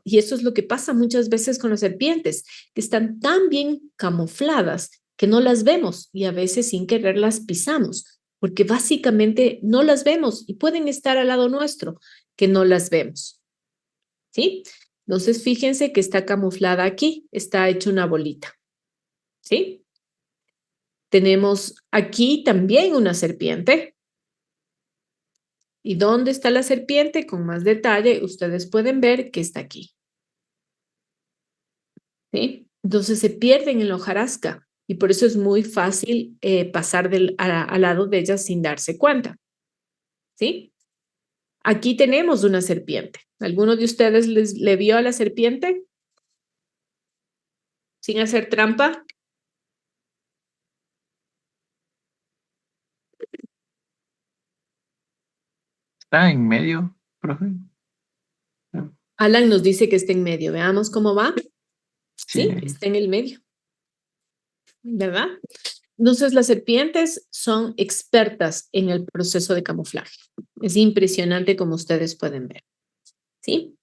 y eso es lo que pasa muchas veces con las serpientes, que están tan bien camufladas que no las vemos y a veces sin querer las pisamos, porque básicamente no las vemos y pueden estar al lado nuestro, que no las vemos. ¿Sí? Entonces fíjense que está camuflada aquí, está hecha una bolita. ¿Sí? Tenemos aquí también una serpiente. ¿Y dónde está la serpiente? Con más detalle, ustedes pueden ver que está aquí. ¿Sí? Entonces se pierden en la hojarasca y por eso es muy fácil pasar al lado de ella sin darse cuenta. ¿Sí? Aquí tenemos una serpiente. ¿Alguno de ustedes le vio a la serpiente sin hacer trampa? Está en medio, profe. Alan nos dice que está en medio. Veamos cómo va. Sí, Sí, está en el medio. ¿Verdad? Entonces, las serpientes son expertas en el proceso de camuflaje. Es impresionante como ustedes pueden ver, ¿sí?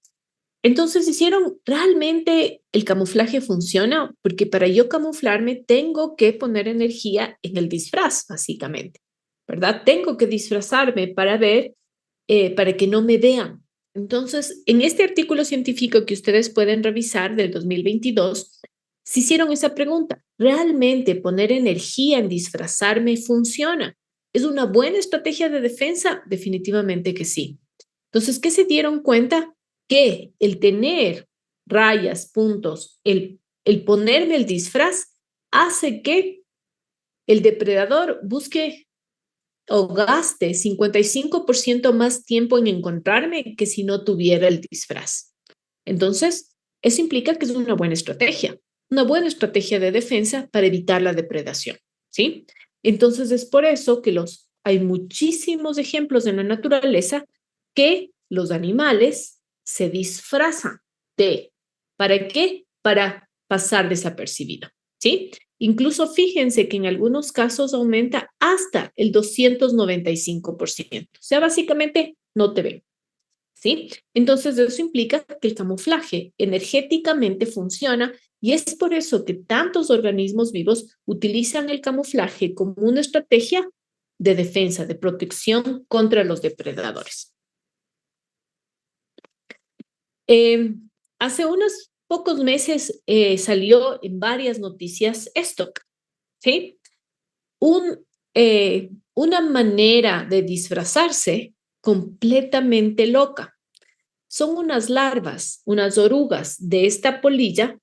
Entonces hicieron, ¿realmente el camuflaje funciona? Porque para yo camuflarme tengo que poner energía en el disfraz, básicamente, ¿verdad? Tengo que disfrazarme para ver, para que no me vean. Entonces, en este artículo científico que ustedes pueden revisar del 2022, se hicieron esa pregunta. ¿Realmente poner energía en disfrazarme funciona? ¿Es una buena estrategia de defensa? Definitivamente que sí. Entonces, ¿qué se dieron cuenta? Que el tener rayas, puntos, el ponerme el disfraz hace que el depredador busque o gaste 55% más tiempo en encontrarme que si no tuviera el disfraz. Entonces, eso implica que es una buena estrategia de defensa para evitar la depredación, ¿sí? Entonces, es por eso que hay muchísimos ejemplos en la naturaleza que los animales se disfrazan de. ¿Para qué? Para pasar desapercibido, ¿sí? Incluso fíjense que en algunos casos aumenta hasta el 295%. O sea, básicamente no te ven, ¿sí? Entonces, eso implica que el camuflaje energéticamente funciona y es por eso que tantos organismos vivos utilizan el camuflaje como una estrategia de defensa, de protección contra los depredadores. Hace unos pocos meses salió en varias noticias esto, ¿sí? Una manera de disfrazarse completamente loca. Son unas larvas, unas orugas de esta polilla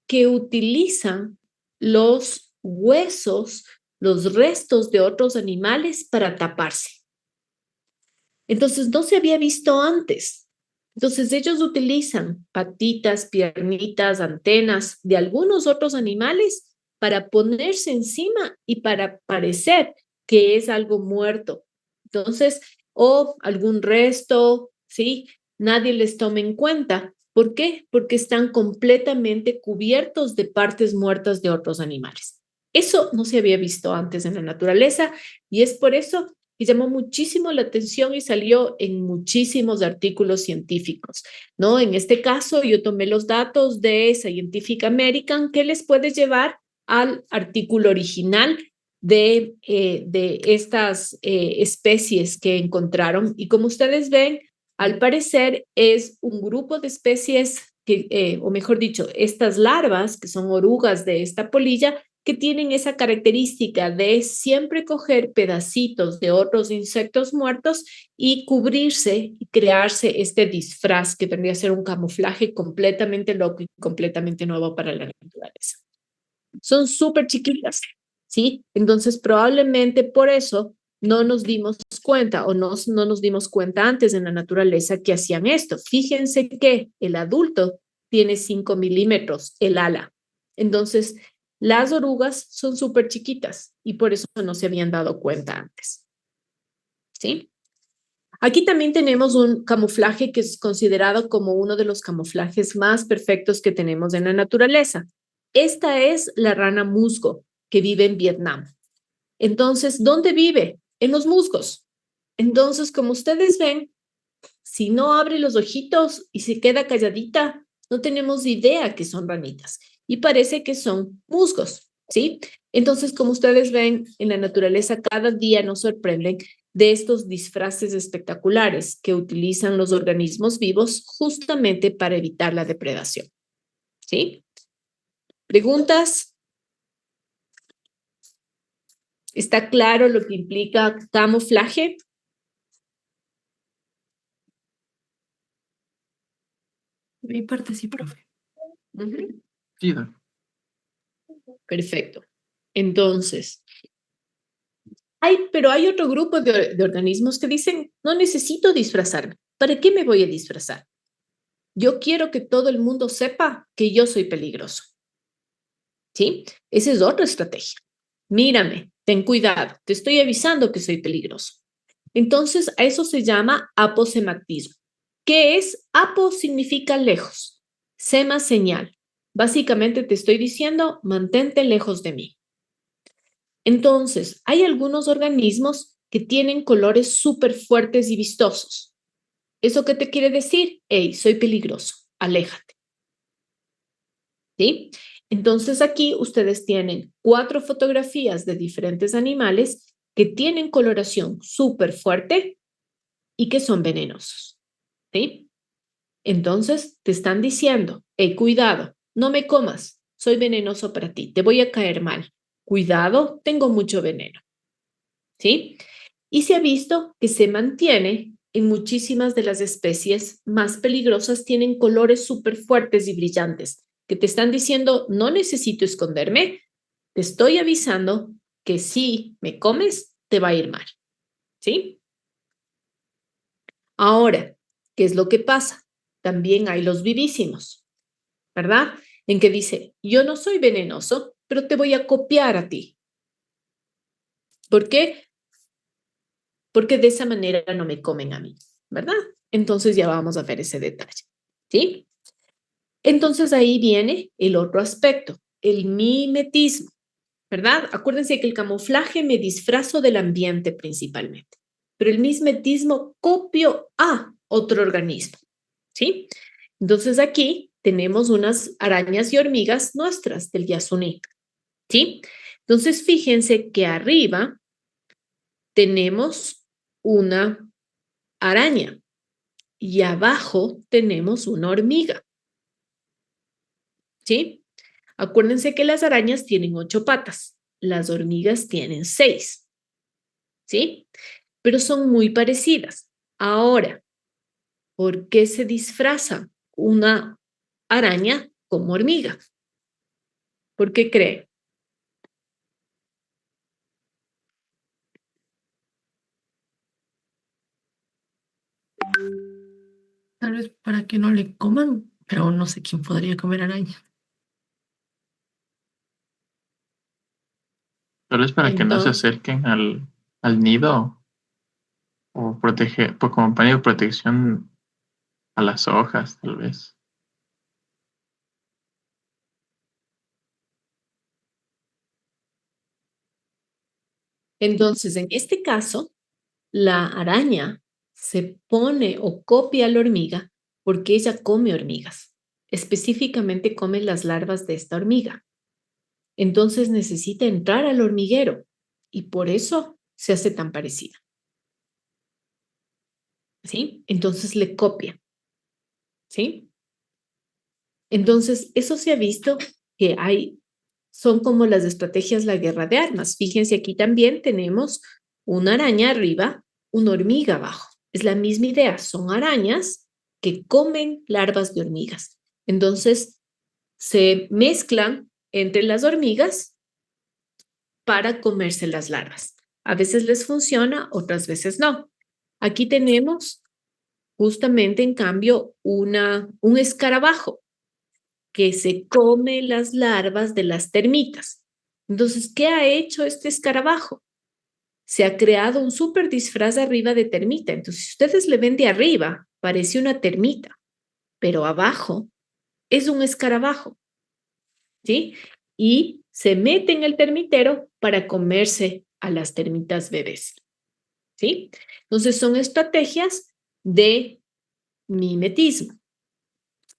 que utilizan los huesos, los restos de otros animales para taparse. Entonces, no se había visto antes. Entonces, ellos utilizan patitas, piernitas, antenas de algunos otros animales para ponerse encima y para parecer que es algo muerto. Entonces, o algún resto, ¿sí? Nadie les toma en cuenta. ¿Por qué? Porque están completamente cubiertos de partes muertas de otros animales. Eso no se había visto antes en la naturaleza y es por eso y llamó muchísimo la atención y salió en muchísimos artículos científicos, ¿no? En este caso, yo tomé los datos de Scientific American que les puede llevar al artículo original de estas especies que encontraron. Y como ustedes ven, al parecer es un grupo de especies que, o mejor dicho, estas larvas, que son orugas de esta polilla, que tienen esa característica de siempre coger pedacitos de otros insectos muertos y cubrirse y crearse este disfraz que vendría a ser un camuflaje completamente loco y completamente nuevo para la naturaleza. Son súper chiquitas, ¿sí? Entonces probablemente por eso no nos dimos cuenta o no nos dimos cuenta antes en la naturaleza que hacían esto. Fíjense que el adulto tiene 5 milímetros, el ala. Entonces, las orugas son súper chiquitas y por eso no se habían dado cuenta antes. ¿Sí? Aquí también tenemos un camuflaje que es considerado como uno de los camuflajes más perfectos que tenemos en la naturaleza. Esta es la rana musgo que vive en Vietnam. Entonces, ¿dónde vive? En los musgos. Entonces, como ustedes ven, si no abre los ojitos y se queda calladita, no tenemos idea que son ranitas y parece que son musgos, ¿sí? Entonces, como ustedes ven, en la naturaleza cada día nos sorprenden de estos disfraces espectaculares que utilizan los organismos vivos justamente para evitar la depredación, ¿sí? ¿Preguntas? ¿Está claro lo que implica camuflaje? De mi parte sí, profe. Sí, doc. Perfecto. Entonces, pero hay otro grupo de organismos que dicen, no necesito disfrazarme. ¿Para qué me voy a disfrazar? Yo quiero que todo el mundo sepa que yo soy peligroso. ¿Sí? Esa es otra estrategia. Mírame, ten cuidado, te estoy avisando que soy peligroso. Entonces, a eso se llama aposematismo. ¿Qué es? Apo significa lejos, sema señal. Básicamente te estoy diciendo, mantente lejos de mí. Entonces, hay algunos organismos que tienen colores súper fuertes y vistosos. ¿Eso qué te quiere decir? Hey, soy peligroso, aléjate. ¿Sí? Entonces aquí ustedes tienen 4 fotografías de diferentes animales que tienen coloración súper fuerte y que son venenosos. ¿Sí? Entonces te están diciendo, hey, cuidado, no me comas, soy venenoso para ti, te voy a caer mal. Cuidado, tengo mucho veneno. ¿Sí? Y se ha visto que se mantiene en muchísimas de las especies más peligrosas, tienen colores súper fuertes y brillantes, que te están diciendo, no necesito esconderme, te estoy avisando que si me comes, te va a ir mal. ¿Sí? Ahora, ¿qué es lo que pasa? También hay los vivísimos, ¿verdad? En que dice, yo no soy venenoso, pero te voy a copiar a ti. ¿Por qué? Porque de esa manera no me comen a mí, ¿verdad? Entonces ya vamos a ver ese detalle, ¿sí? Entonces ahí viene el otro aspecto, el mimetismo, ¿verdad? Acuérdense que el camuflaje me disfrazo del ambiente principalmente, pero el mimetismo copio a otro organismo, ¿sí? Entonces aquí tenemos unas arañas y hormigas nuestras del Yasuní, ¿sí? Entonces fíjense que arriba tenemos una araña y abajo tenemos una hormiga, ¿sí? Acuérdense que las arañas tienen 8 patas, las hormigas tienen 6, ¿sí? Pero son muy parecidas. Ahora, ¿por qué se disfraza una araña como hormiga? ¿Por qué cree? Tal vez para que no le coman, pero no sé quién podría comer araña. Tal vez para que no se Entonces, acerquen al nido o proteger, pues como paño de protección a las hojas, tal vez. entonces, en este caso, la araña se pone o copia a la hormiga porque ella come hormigas. Específicamente come las larvas de esta hormiga. Entonces necesita entrar al hormiguero y por eso se hace tan parecida. ¿Sí? Entonces le copia. ¿Sí? Entonces, eso se ha visto que son como las estrategias, la guerra de armas. Fíjense, aquí también tenemos una araña arriba, una hormiga abajo. Es la misma idea, son arañas que comen larvas de hormigas. Entonces, se mezclan entre las hormigas para comerse las larvas. A veces les funciona, otras veces no. Aquí tenemos justamente, en cambio, un escarabajo que se come las larvas de las termitas. Entonces, ¿qué ha hecho este escarabajo? Se ha creado un súper disfraz arriba de termita. Entonces, si ustedes le ven de arriba, parece una termita, pero abajo es un escarabajo, ¿sí? Y se mete en el termitero para comerse a las termitas bebés, ¿sí? Entonces, son estrategias de mimetismo.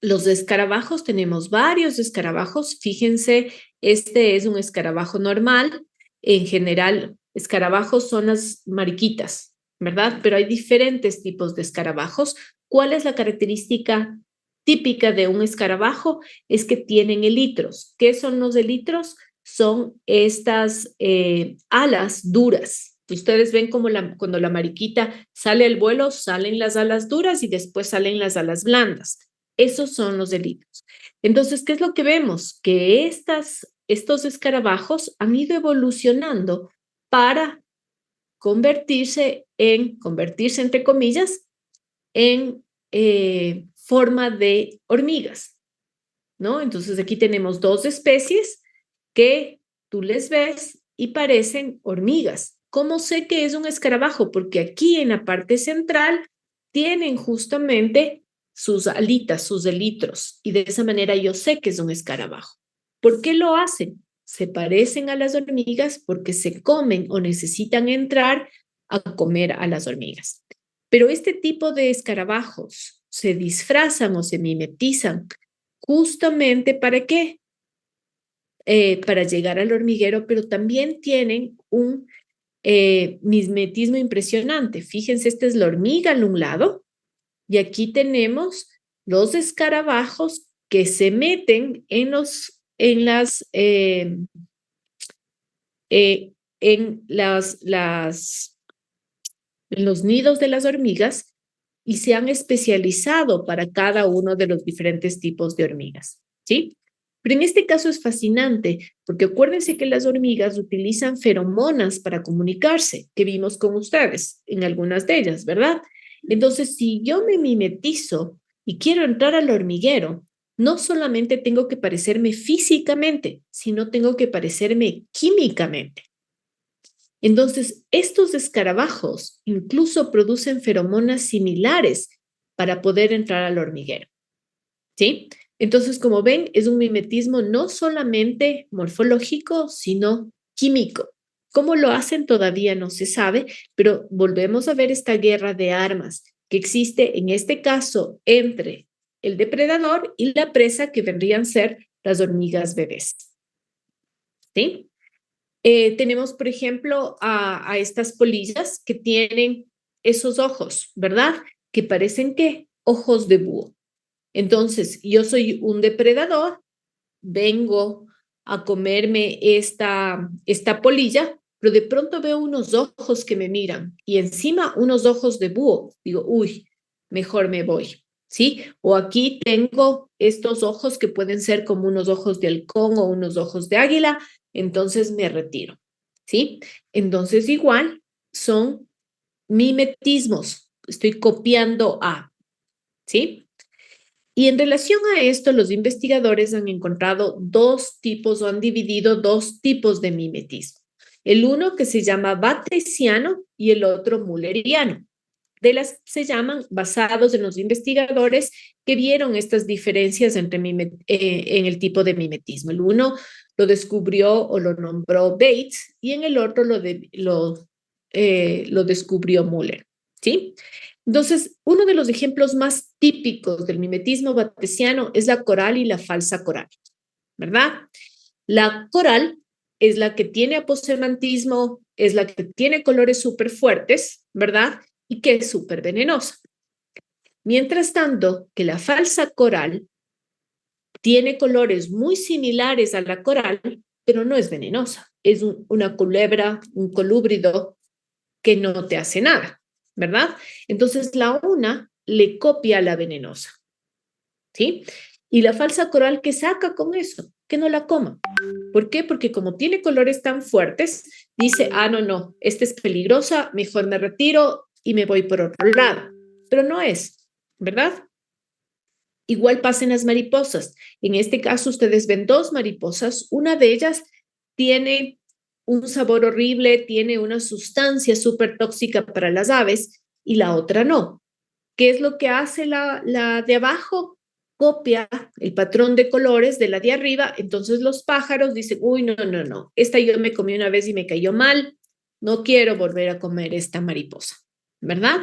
Los escarabajos, tenemos varios escarabajos. Fíjense, este es un escarabajo normal. En general, escarabajos son las mariquitas, ¿verdad? Pero hay diferentes tipos de escarabajos. ¿Cuál es la característica típica de un escarabajo? Es que tienen elitros. ¿Qué son los elitros? Son estas alas duras. Ustedes ven como cuando la mariquita sale al vuelo, salen las alas duras y después salen las alas blandas. Esos son los delitos. Entonces, ¿qué es lo que vemos? Que estos escarabajos han ido evolucionando para convertirse entre comillas, en forma de hormigas, ¿no? Entonces, aquí tenemos 2 especies que tú les ves y parecen hormigas. ¿Cómo sé que es un escarabajo? Porque aquí en la parte central tienen justamente sus alitas, sus elitros, y de esa manera yo sé que es un escarabajo. ¿Por qué lo hacen? se parecen a las hormigas porque se comen o necesitan entrar a comer a las hormigas. Pero este tipo de escarabajos se disfrazan o se mimetizan justamente ¿para qué? Para llegar al hormiguero, pero también tienen un mimetismo impresionante. Fíjense, esta es la hormiga al un lado y aquí tenemos los escarabajos que se meten en los nidos de las hormigas y se han especializado para cada uno de los diferentes tipos de hormigas, ¿sí? Pero en este caso es fascinante porque acuérdense que las hormigas utilizan feromonas para comunicarse, que vimos con ustedes en algunas de ellas, ¿verdad? Entonces, si yo me mimetizo y quiero entrar al hormiguero, no solamente tengo que parecerme físicamente, sino tengo que parecerme químicamente. Entonces, estos escarabajos incluso producen feromonas similares para poder entrar al hormiguero, ¿sí? Entonces, como ven, es un mimetismo no solamente morfológico, sino químico. ¿Cómo lo hacen? Todavía no se sabe, pero volvemos a ver esta guerra de armas que existe en este caso entre el depredador y la presa que vendrían a ser las hormigas bebés, ¿sí? Tenemos, por ejemplo, a estas polillas que tienen esos ojos, ¿verdad? Que parecen ¿qué? Ojos de búho. Entonces, yo soy un depredador, vengo a comerme esta polilla, pero de pronto veo unos ojos que me miran y encima unos ojos de búho. Digo, uy, mejor me voy, ¿sí? O aquí tengo estos ojos que pueden ser como unos ojos de halcón o unos ojos de águila, entonces me retiro, ¿sí? Entonces igual son mimetismos, estoy copiando a, ¿sí? Y en relación a esto, los investigadores han encontrado dos tipos o han dividido dos tipos de mimetismo. El uno que se llama batesiano y el otro mulleriano. Se llaman basados en los investigadores que vieron estas diferencias entre en el tipo de mimetismo. El uno lo descubrió o lo nombró Bates y en el otro lo descubrió Muller, ¿sí? Entonces, uno de los ejemplos más típicos del mimetismo batesiano es la coral y la falsa coral, ¿verdad? La coral es la que tiene aposemantismo, es la que tiene colores súper fuertes, ¿verdad? Y que es súper venenosa. Mientras tanto, que la falsa coral tiene colores muy similares a la coral, pero no es venenosa. Es una culebra, un colúbrido que no te hace nada, ¿verdad? Entonces la una le copia a la venenosa, ¿sí? Y la falsa coral, ¿qué saca con eso? Que no la coma. ¿Por qué? Porque como tiene colores tan fuertes, dice, ah, no, esta es peligrosa, mejor me retiro y me voy por otro lado. Pero no es, ¿verdad? Igual pasa en las mariposas. En este caso, ustedes ven dos mariposas. Una de ellas tiene un sabor horrible, tiene una sustancia súper tóxica para las aves y la otra no. ¿Qué es lo que hace la de abajo? Copia el patrón de colores de la de arriba. Entonces los pájaros dicen, uy, no. Esta yo me comí una vez y me cayó mal. No quiero volver a comer esta mariposa, ¿verdad?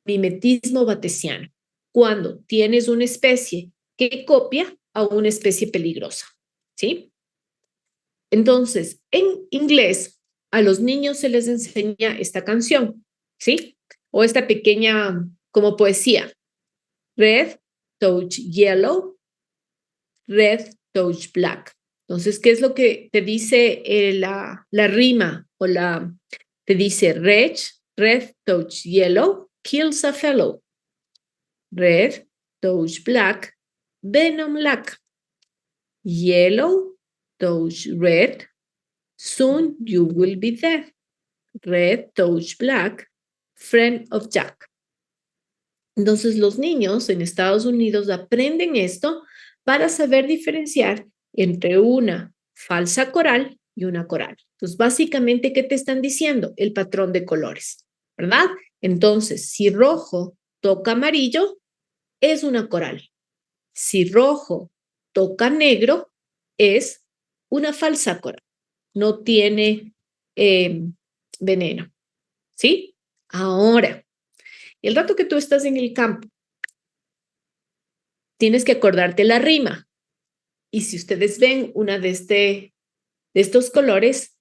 Mimetismo batesiano. Cuando tienes una especie que copia a una especie peligrosa, ¿sí? Entonces, en inglés, a los niños se les enseña esta canción, ¿sí? O esta pequeña, como poesía. Red, touch yellow, red, touch black. Entonces, ¿qué es lo que te dice la rima o te dice red, touch yellow, kills a fellow. Red, touch black, venom lack. Yellow, touch red, soon you will be dead. Red, touch black, friend of Jack. Entonces los niños en Estados Unidos aprenden esto para saber diferenciar entre una falsa coral y una coral. Entonces, básicamente, ¿qué te están diciendo? El patrón de colores, ¿verdad? Entonces, si rojo toca amarillo, es una coral. Si rojo toca negro, es una falsa coral. no tiene veneno, ¿sí? Ahora, el rato que tú estás en el campo, tienes que acordarte la rima. Y si ustedes ven una de estos colores,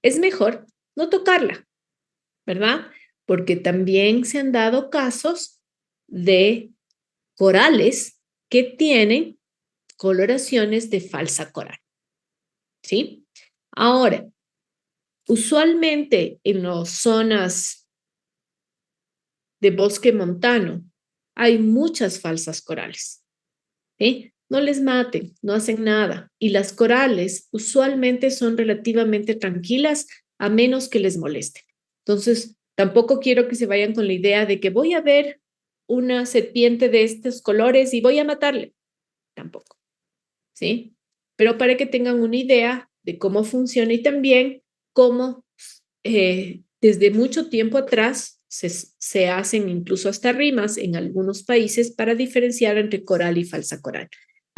es mejor no tocarla, ¿verdad? Porque también se han dado casos de corales que tienen coloraciones de falsa coral, ¿sí? Ahora, usualmente en las zonas de bosque montano hay muchas falsas corales, ¿sí? No les maten, no hacen nada. Y las corales usualmente son relativamente tranquilas a menos que les molesten. Entonces, tampoco quiero que se vayan con la idea de que voy a ver una serpiente de estos colores y voy a matarle. Tampoco, ¿sí? Pero para que tengan una idea de cómo funciona y también cómo desde mucho tiempo atrás se hacen incluso hasta rimas en algunos países para diferenciar entre coral y falsa coral.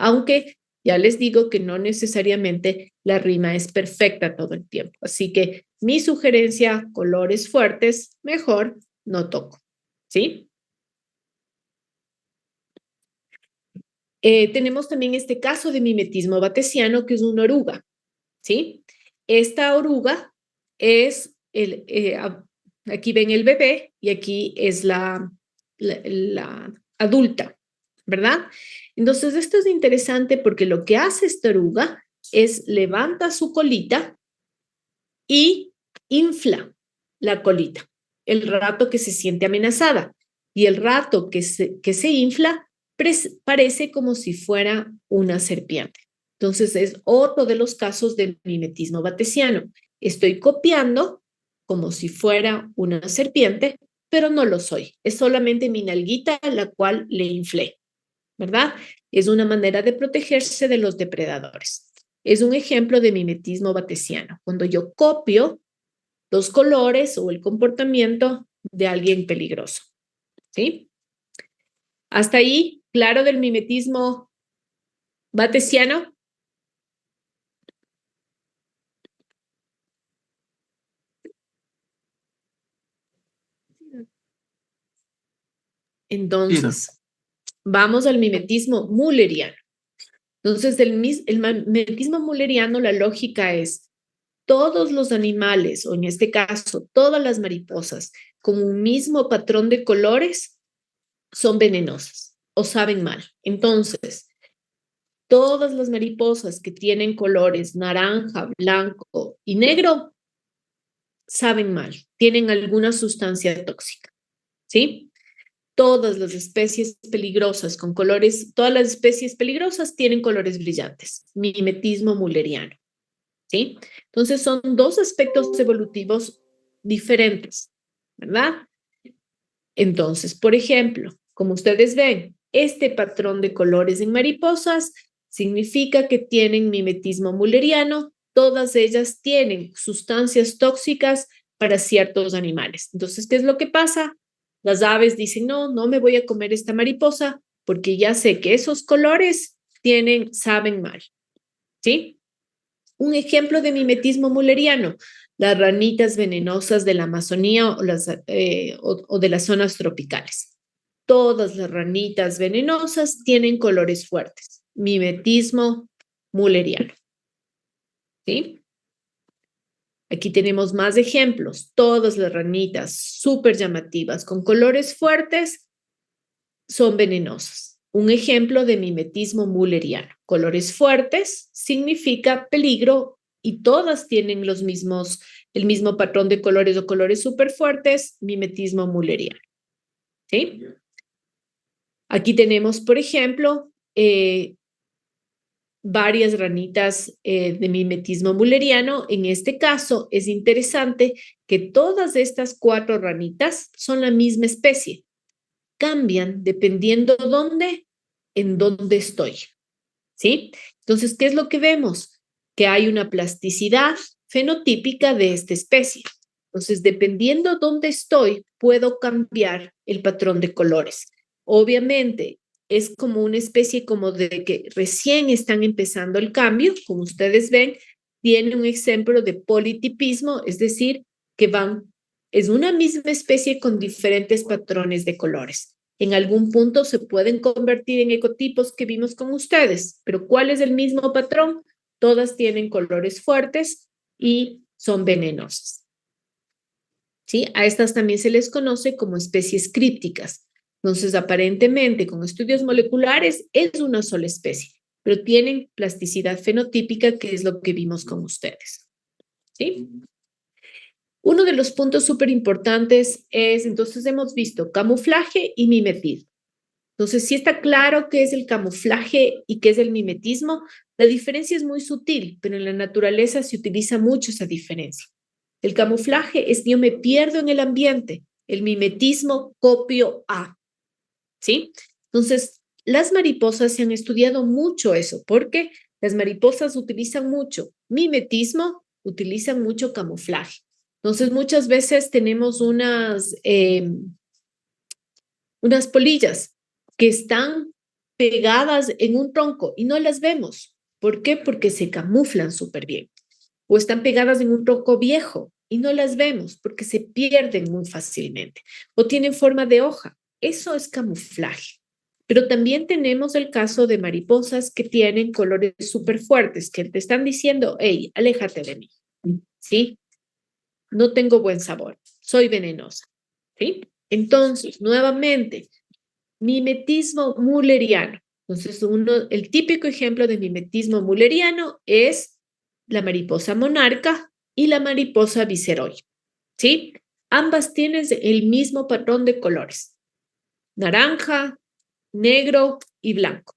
Aunque ya les digo que no necesariamente la rima es perfecta todo el tiempo. Así que mi sugerencia, colores fuertes, mejor no toco, ¿sí? Tenemos también este caso de mimetismo batesiano, que es una oruga, ¿sí? Esta oruga es, aquí ven el bebé y aquí es la adulta, ¿verdad? Entonces, esto es interesante porque lo que hace esta oruga es levanta su colita y infla la colita el rato que se siente amenazada. Y el rato que se infla, parece como si fuera una serpiente. Entonces, es otro de los casos del mimetismo batesiano. Estoy copiando como si fuera una serpiente, pero no lo soy. Es solamente mi nalguita la cual le inflé, ¿verdad? Es una manera de protegerse de los depredadores. Es un ejemplo de mimetismo batesiano, cuando yo copio los colores o el comportamiento de alguien peligroso, ¿sí? Hasta ahí, claro del mimetismo batesiano. Sí, Entonces, vamos al mimetismo mulleriano. Entonces, el mimetismo mulleriano, la lógica es todos los animales, o en este caso, todas las mariposas, con un mismo patrón de colores, son venenosas o saben mal. Entonces, todas las mariposas que tienen colores naranja, blanco y negro saben mal, tienen alguna sustancia tóxica, ¿sí? Todas las especies peligrosas con colores, todas las especies peligrosas tienen colores brillantes, mimetismo mulleriano, ¿sí? Entonces son dos aspectos evolutivos diferentes, ¿verdad? Entonces, por ejemplo, como ustedes ven, este patrón de colores en mariposas significa que tienen mimetismo mulleriano, todas ellas tienen sustancias tóxicas para ciertos animales. Entonces, ¿qué es lo que pasa? Las aves dicen, no, no me voy a comer esta mariposa porque ya sé que esos colores saben mal, ¿sí? Un ejemplo de mimetismo mulleriano, las ranitas venenosas de la Amazonía o de las zonas tropicales. Todas las ranitas venenosas tienen colores fuertes. Mimetismo mulleriano, ¿sí? Aquí tenemos más ejemplos. Todas las ranitas súper llamativas con colores fuertes son venenosas. Un ejemplo de mimetismo mulleriano. Colores fuertes significa peligro y todas tienen el mismo patrón de colores o colores súper fuertes, mimetismo mulleriano, ¿sí? Aquí tenemos, por ejemplo, varias ranitas de mimetismo mulleriano. En este caso, es interesante que todas estas 4 ranitas son la misma especie. Cambian dependiendo en dónde estoy, ¿sí? Entonces, ¿qué es lo que vemos? Que hay una plasticidad fenotípica de esta especie. Entonces, dependiendo dónde estoy, puedo cambiar el patrón de colores. Obviamente, es como una especie como de que recién están empezando el cambio, como ustedes ven, tiene un ejemplo de politipismo, es decir, que es una misma especie con diferentes patrones de colores. En algún punto se pueden convertir en ecotipos que vimos con ustedes, pero ¿cuál es el mismo patrón? Todas tienen colores fuertes y son venenosas. ¿Sí? A estas también se les conoce como especies crípticas. Entonces, aparentemente, con estudios moleculares, es una sola especie, pero tienen plasticidad fenotípica, que es lo que vimos con ustedes. ¿Sí? Uno de los puntos súper importantes es, entonces hemos visto camuflaje y mimetismo. Entonces, sí está claro qué es el camuflaje y qué es el mimetismo. La diferencia es muy sutil, pero en la naturaleza se utiliza mucho esa diferencia. El camuflaje es yo me pierdo en el ambiente. El mimetismo copio a. ¿Sí? Entonces, las mariposas se han estudiado mucho eso, porque las mariposas utilizan mucho mimetismo, utilizan mucho camuflaje. Entonces, muchas veces tenemos unas polillas que están pegadas en un tronco y no las vemos. ¿Por qué? Porque se camuflan súper bien. O están pegadas en un tronco viejo y no las vemos porque se pierden muy fácilmente. O tienen forma de hoja. Eso es camuflaje. Pero también tenemos el caso de mariposas que tienen colores súper fuertes, que te están diciendo, hey, aléjate de mí. ¿Sí? No tengo buen sabor. Soy venenosa. ¿Sí? Entonces, nuevamente, mimetismo mulleriano. Entonces, el típico ejemplo de mimetismo mulleriano es la mariposa monarca y la mariposa viceroy. ¿Sí? Ambas tienen el mismo patrón de colores. Naranja, negro y blanco.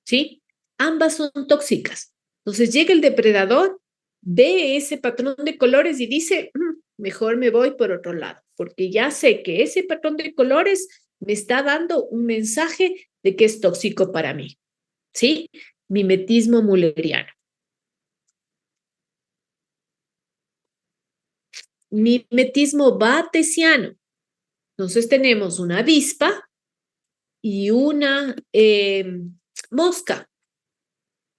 ¿Sí? Ambas son tóxicas. Entonces llega el depredador, ve ese patrón de colores y dice, mejor me voy por otro lado, porque ya sé que ese patrón de colores me está dando un mensaje de que es tóxico para mí. ¿Sí? Mimetismo mulleriano. Mimetismo batesiano. Entonces tenemos una avispa y una mosca.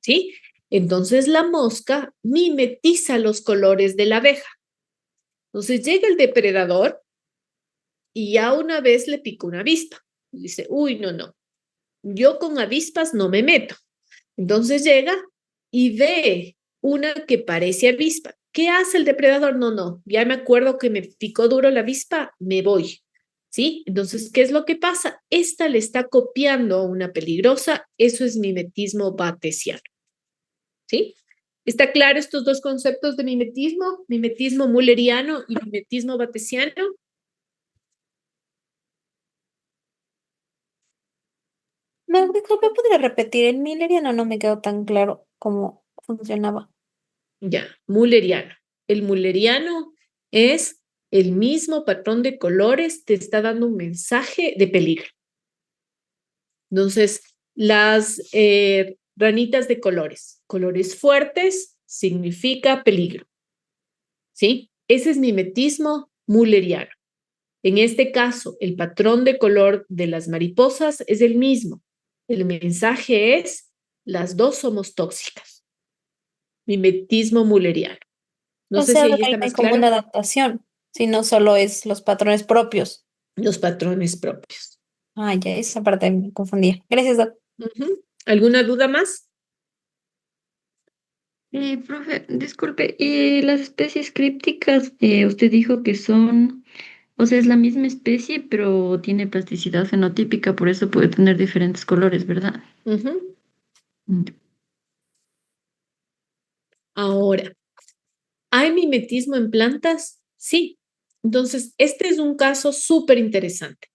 ¿Sí? Entonces la mosca mimetiza los colores de la abeja. Entonces llega el depredador y ya una vez le pica una avispa. Dice, uy, no, no, yo con avispas no me meto. Entonces llega y ve una que parece avispa. ¿Qué hace el depredador? No, no, ya me acuerdo que me picó duro la avispa, me voy. ¿Sí? Entonces, ¿qué es lo que pasa? Esta le está copiando a una peligrosa, eso es mimetismo batesiano. ¿Sí? ¿Está claro estos dos conceptos de mimetismo? Mimetismo mulleriano y mimetismo batesiano. No, disculpe, ¿podría repetir? El Milleriano no me quedó tan claro cómo funcionaba. Ya, mulleriano. El mulleriano es el mismo patrón de colores, te está dando un mensaje de peligro. Entonces, las ranitas de colores fuertes significa peligro. ¿Sí? Ese es mimetismo mulleriano. En este caso, el patrón de color de las mariposas es el mismo. El mensaje es, las dos somos tóxicas. Mimetismo mulleriano. No O sé si sea, ahí ahí está no hay más como una claro. adaptación, sino solo es los patrones propios. Los patrones propios. Ah, ya, esa parte me confundía. Gracias, Doc. Ujú. ¿Alguna duda más? Profe, disculpe, las especies crípticas, usted dijo que son, o sea, es la misma especie, pero tiene plasticidad fenotípica, por eso puede tener diferentes colores, ¿verdad? Ujú. Mm. Ahora, ¿hay mimetismo en plantas? Sí. Entonces, este es un caso súper interesante.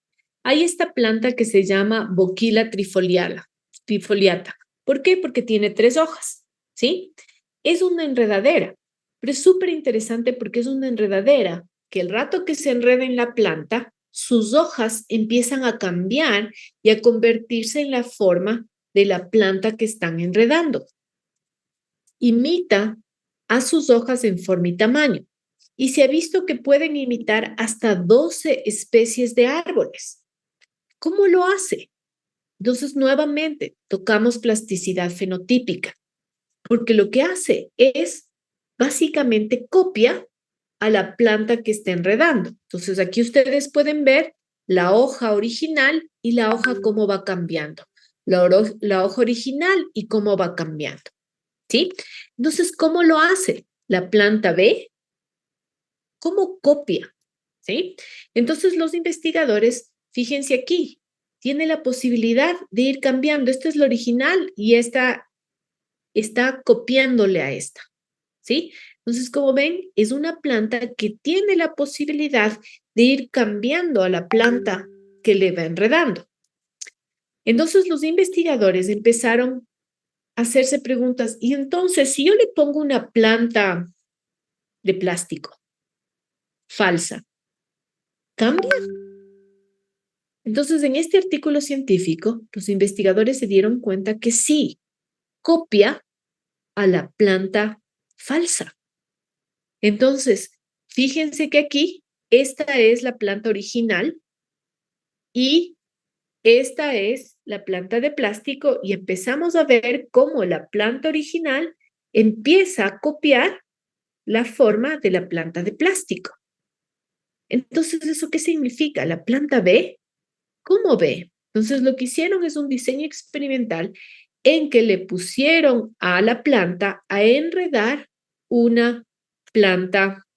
Hay esta planta que se llama Boquila trifoliata. ¿Por qué? Porque tiene 3 hojas, ¿sí? Es una enredadera, pero es súper interesante porque es una enredadera que el rato que se enreda en la planta, sus hojas empiezan a cambiar y a convertirse en la forma de la planta que están enredando. Imita a sus hojas en forma y tamaño. Y se ha visto que pueden imitar hasta 12 especies de árboles. ¿Cómo lo hace? Entonces, nuevamente, tocamos plasticidad fenotípica, porque lo que hace es básicamente copia a la planta que está enredando. Entonces aquí ustedes pueden ver la hoja original y la hoja cómo va cambiando. La hoja original y cómo va cambiando. ¿Sí? Entonces, ¿cómo lo hace? La planta ve cómo copia. ¿Sí? Entonces los investigadores, fíjense aquí, tiene la posibilidad de ir cambiando. Esta es la original y esta está copiándole a esta. ¿Sí? Entonces, como ven, es una planta que tiene la posibilidad de ir cambiando a la planta que le va enredando. Entonces, los investigadores empezaron a hacerse preguntas, y entonces, si yo le pongo una planta de plástico falsa, ¿cambia? Entonces, en este artículo científico, los investigadores se dieron cuenta que sí, copia a la planta falsa. Entonces, fíjense que aquí esta es la planta original y esta es la planta de plástico y empezamos a ver cómo la planta original empieza a copiar la forma de la planta de plástico. Entonces, ¿eso qué significa? ¿La planta ve? ¿Cómo ve? Entonces, lo que hicieron es un diseño experimental en que le pusieron a la planta a enredar una planta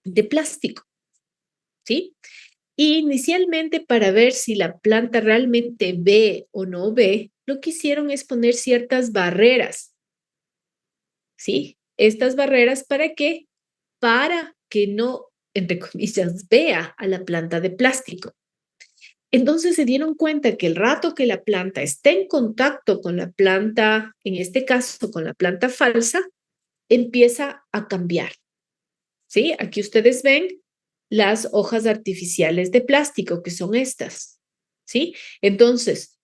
de plástico, ¿sí? Y inicialmente para ver si la planta realmente ve o no ve, lo que hicieron es poner ciertas barreras, ¿sí? Estas barreras, ¿para qué? Para que no, entre comillas, vea a la planta de plástico. Entonces se dieron cuenta que el rato que la planta esté en contacto con la planta, en este caso con la planta falsa, empieza a cambiar, ¿sí? Aquí ustedes ven las hojas artificiales de plástico, que son estas, ¿sí? Entonces,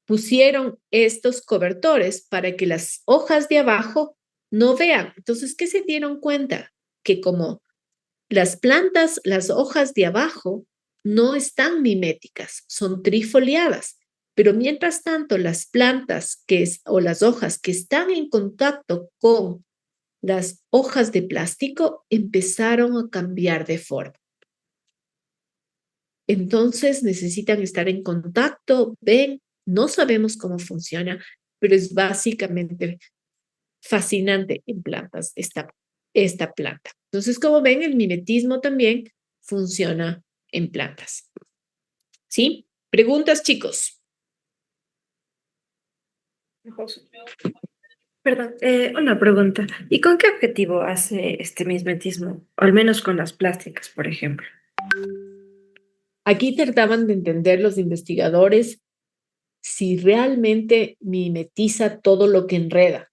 pusieron estos cobertores para que las hojas de abajo no vean. Entonces, ¿qué se dieron cuenta? Que como las plantas, las hojas de abajo no están miméticas, son trifoliadas, pero mientras tanto las plantas o las hojas que están en contacto con las hojas de plástico empezaron a cambiar de forma. Entonces necesitan estar en contacto, ven, no sabemos cómo funciona, pero es básicamente fascinante en plantas esta planta. Entonces, como ven, el mimetismo también funciona en plantas. ¿Sí? ¿Preguntas, chicos? Perdón, una pregunta. ¿Y con qué objetivo hace este mimetismo? Al menos con las plásticas, por ejemplo. Aquí trataban de entender los investigadores si realmente mimetiza todo lo que enreda,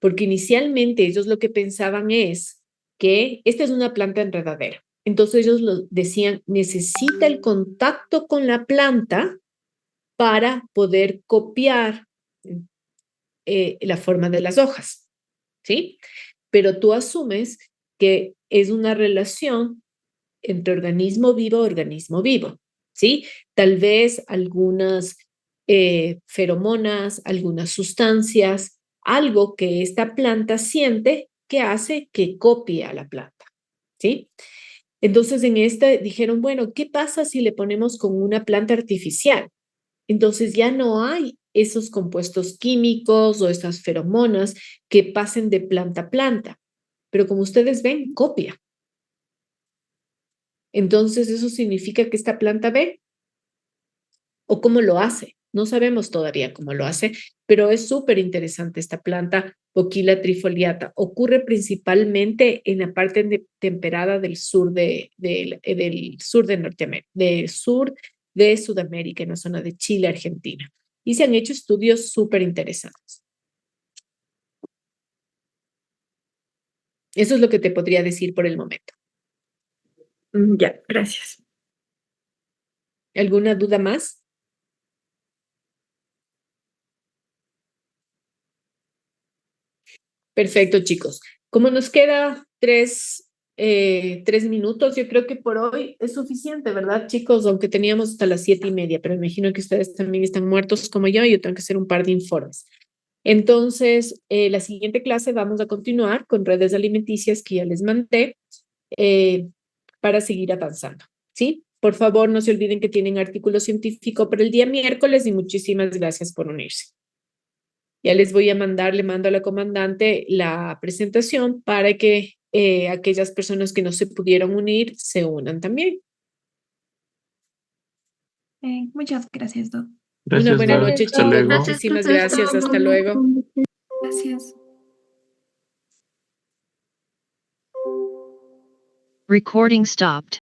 porque inicialmente ellos lo que pensaban es que esta es una planta enredadera. Entonces ellos decían, necesita el contacto con la planta para poder copiar la forma de las hojas, ¿sí? Pero tú asumes que es una relación entre organismo vivo, ¿sí? Tal vez algunas feromonas, algunas sustancias, algo que esta planta siente que hace que copie a la planta, ¿sí? Entonces en este dijeron, bueno, ¿qué pasa si le ponemos con una planta artificial? Entonces ya no hay esos compuestos químicos o esas feromonas que pasen de planta a planta, pero como ustedes ven, copia. Entonces, ¿eso significa que esta planta ve? ¿O cómo lo hace? No sabemos todavía cómo lo hace, pero es súper interesante esta planta, Poquila trifoliata. Ocurre principalmente en la parte temperada del sur del sur de Norteamérica, del sur de Sudamérica, en la zona de Chile, Argentina. Y se han hecho estudios súper interesantes. Eso es lo que te podría decir por el momento. Ya, gracias. ¿Alguna duda más? Perfecto, chicos. Como nos queda 3 minutos, yo creo que por hoy es suficiente, ¿verdad, chicos? Aunque teníamos hasta las 7:30, pero me imagino que ustedes también están muertos como yo y yo tengo que hacer un par de informes. Entonces, la siguiente clase vamos a continuar con redes alimenticias que ya les mandé para seguir avanzando, ¿sí? Por favor, no se olviden que tienen artículo científico para el día miércoles y muchísimas gracias por unirse. Ya les voy a mandar, le mando a la comandante la presentación para que aquellas personas que no se pudieron unir se unan también. Muchas gracias, Doc. Una Gracias, buena Doc. noche, Hasta chicos. luego. Muchísimas gracias. Hasta luego. Gracias. Recording stopped.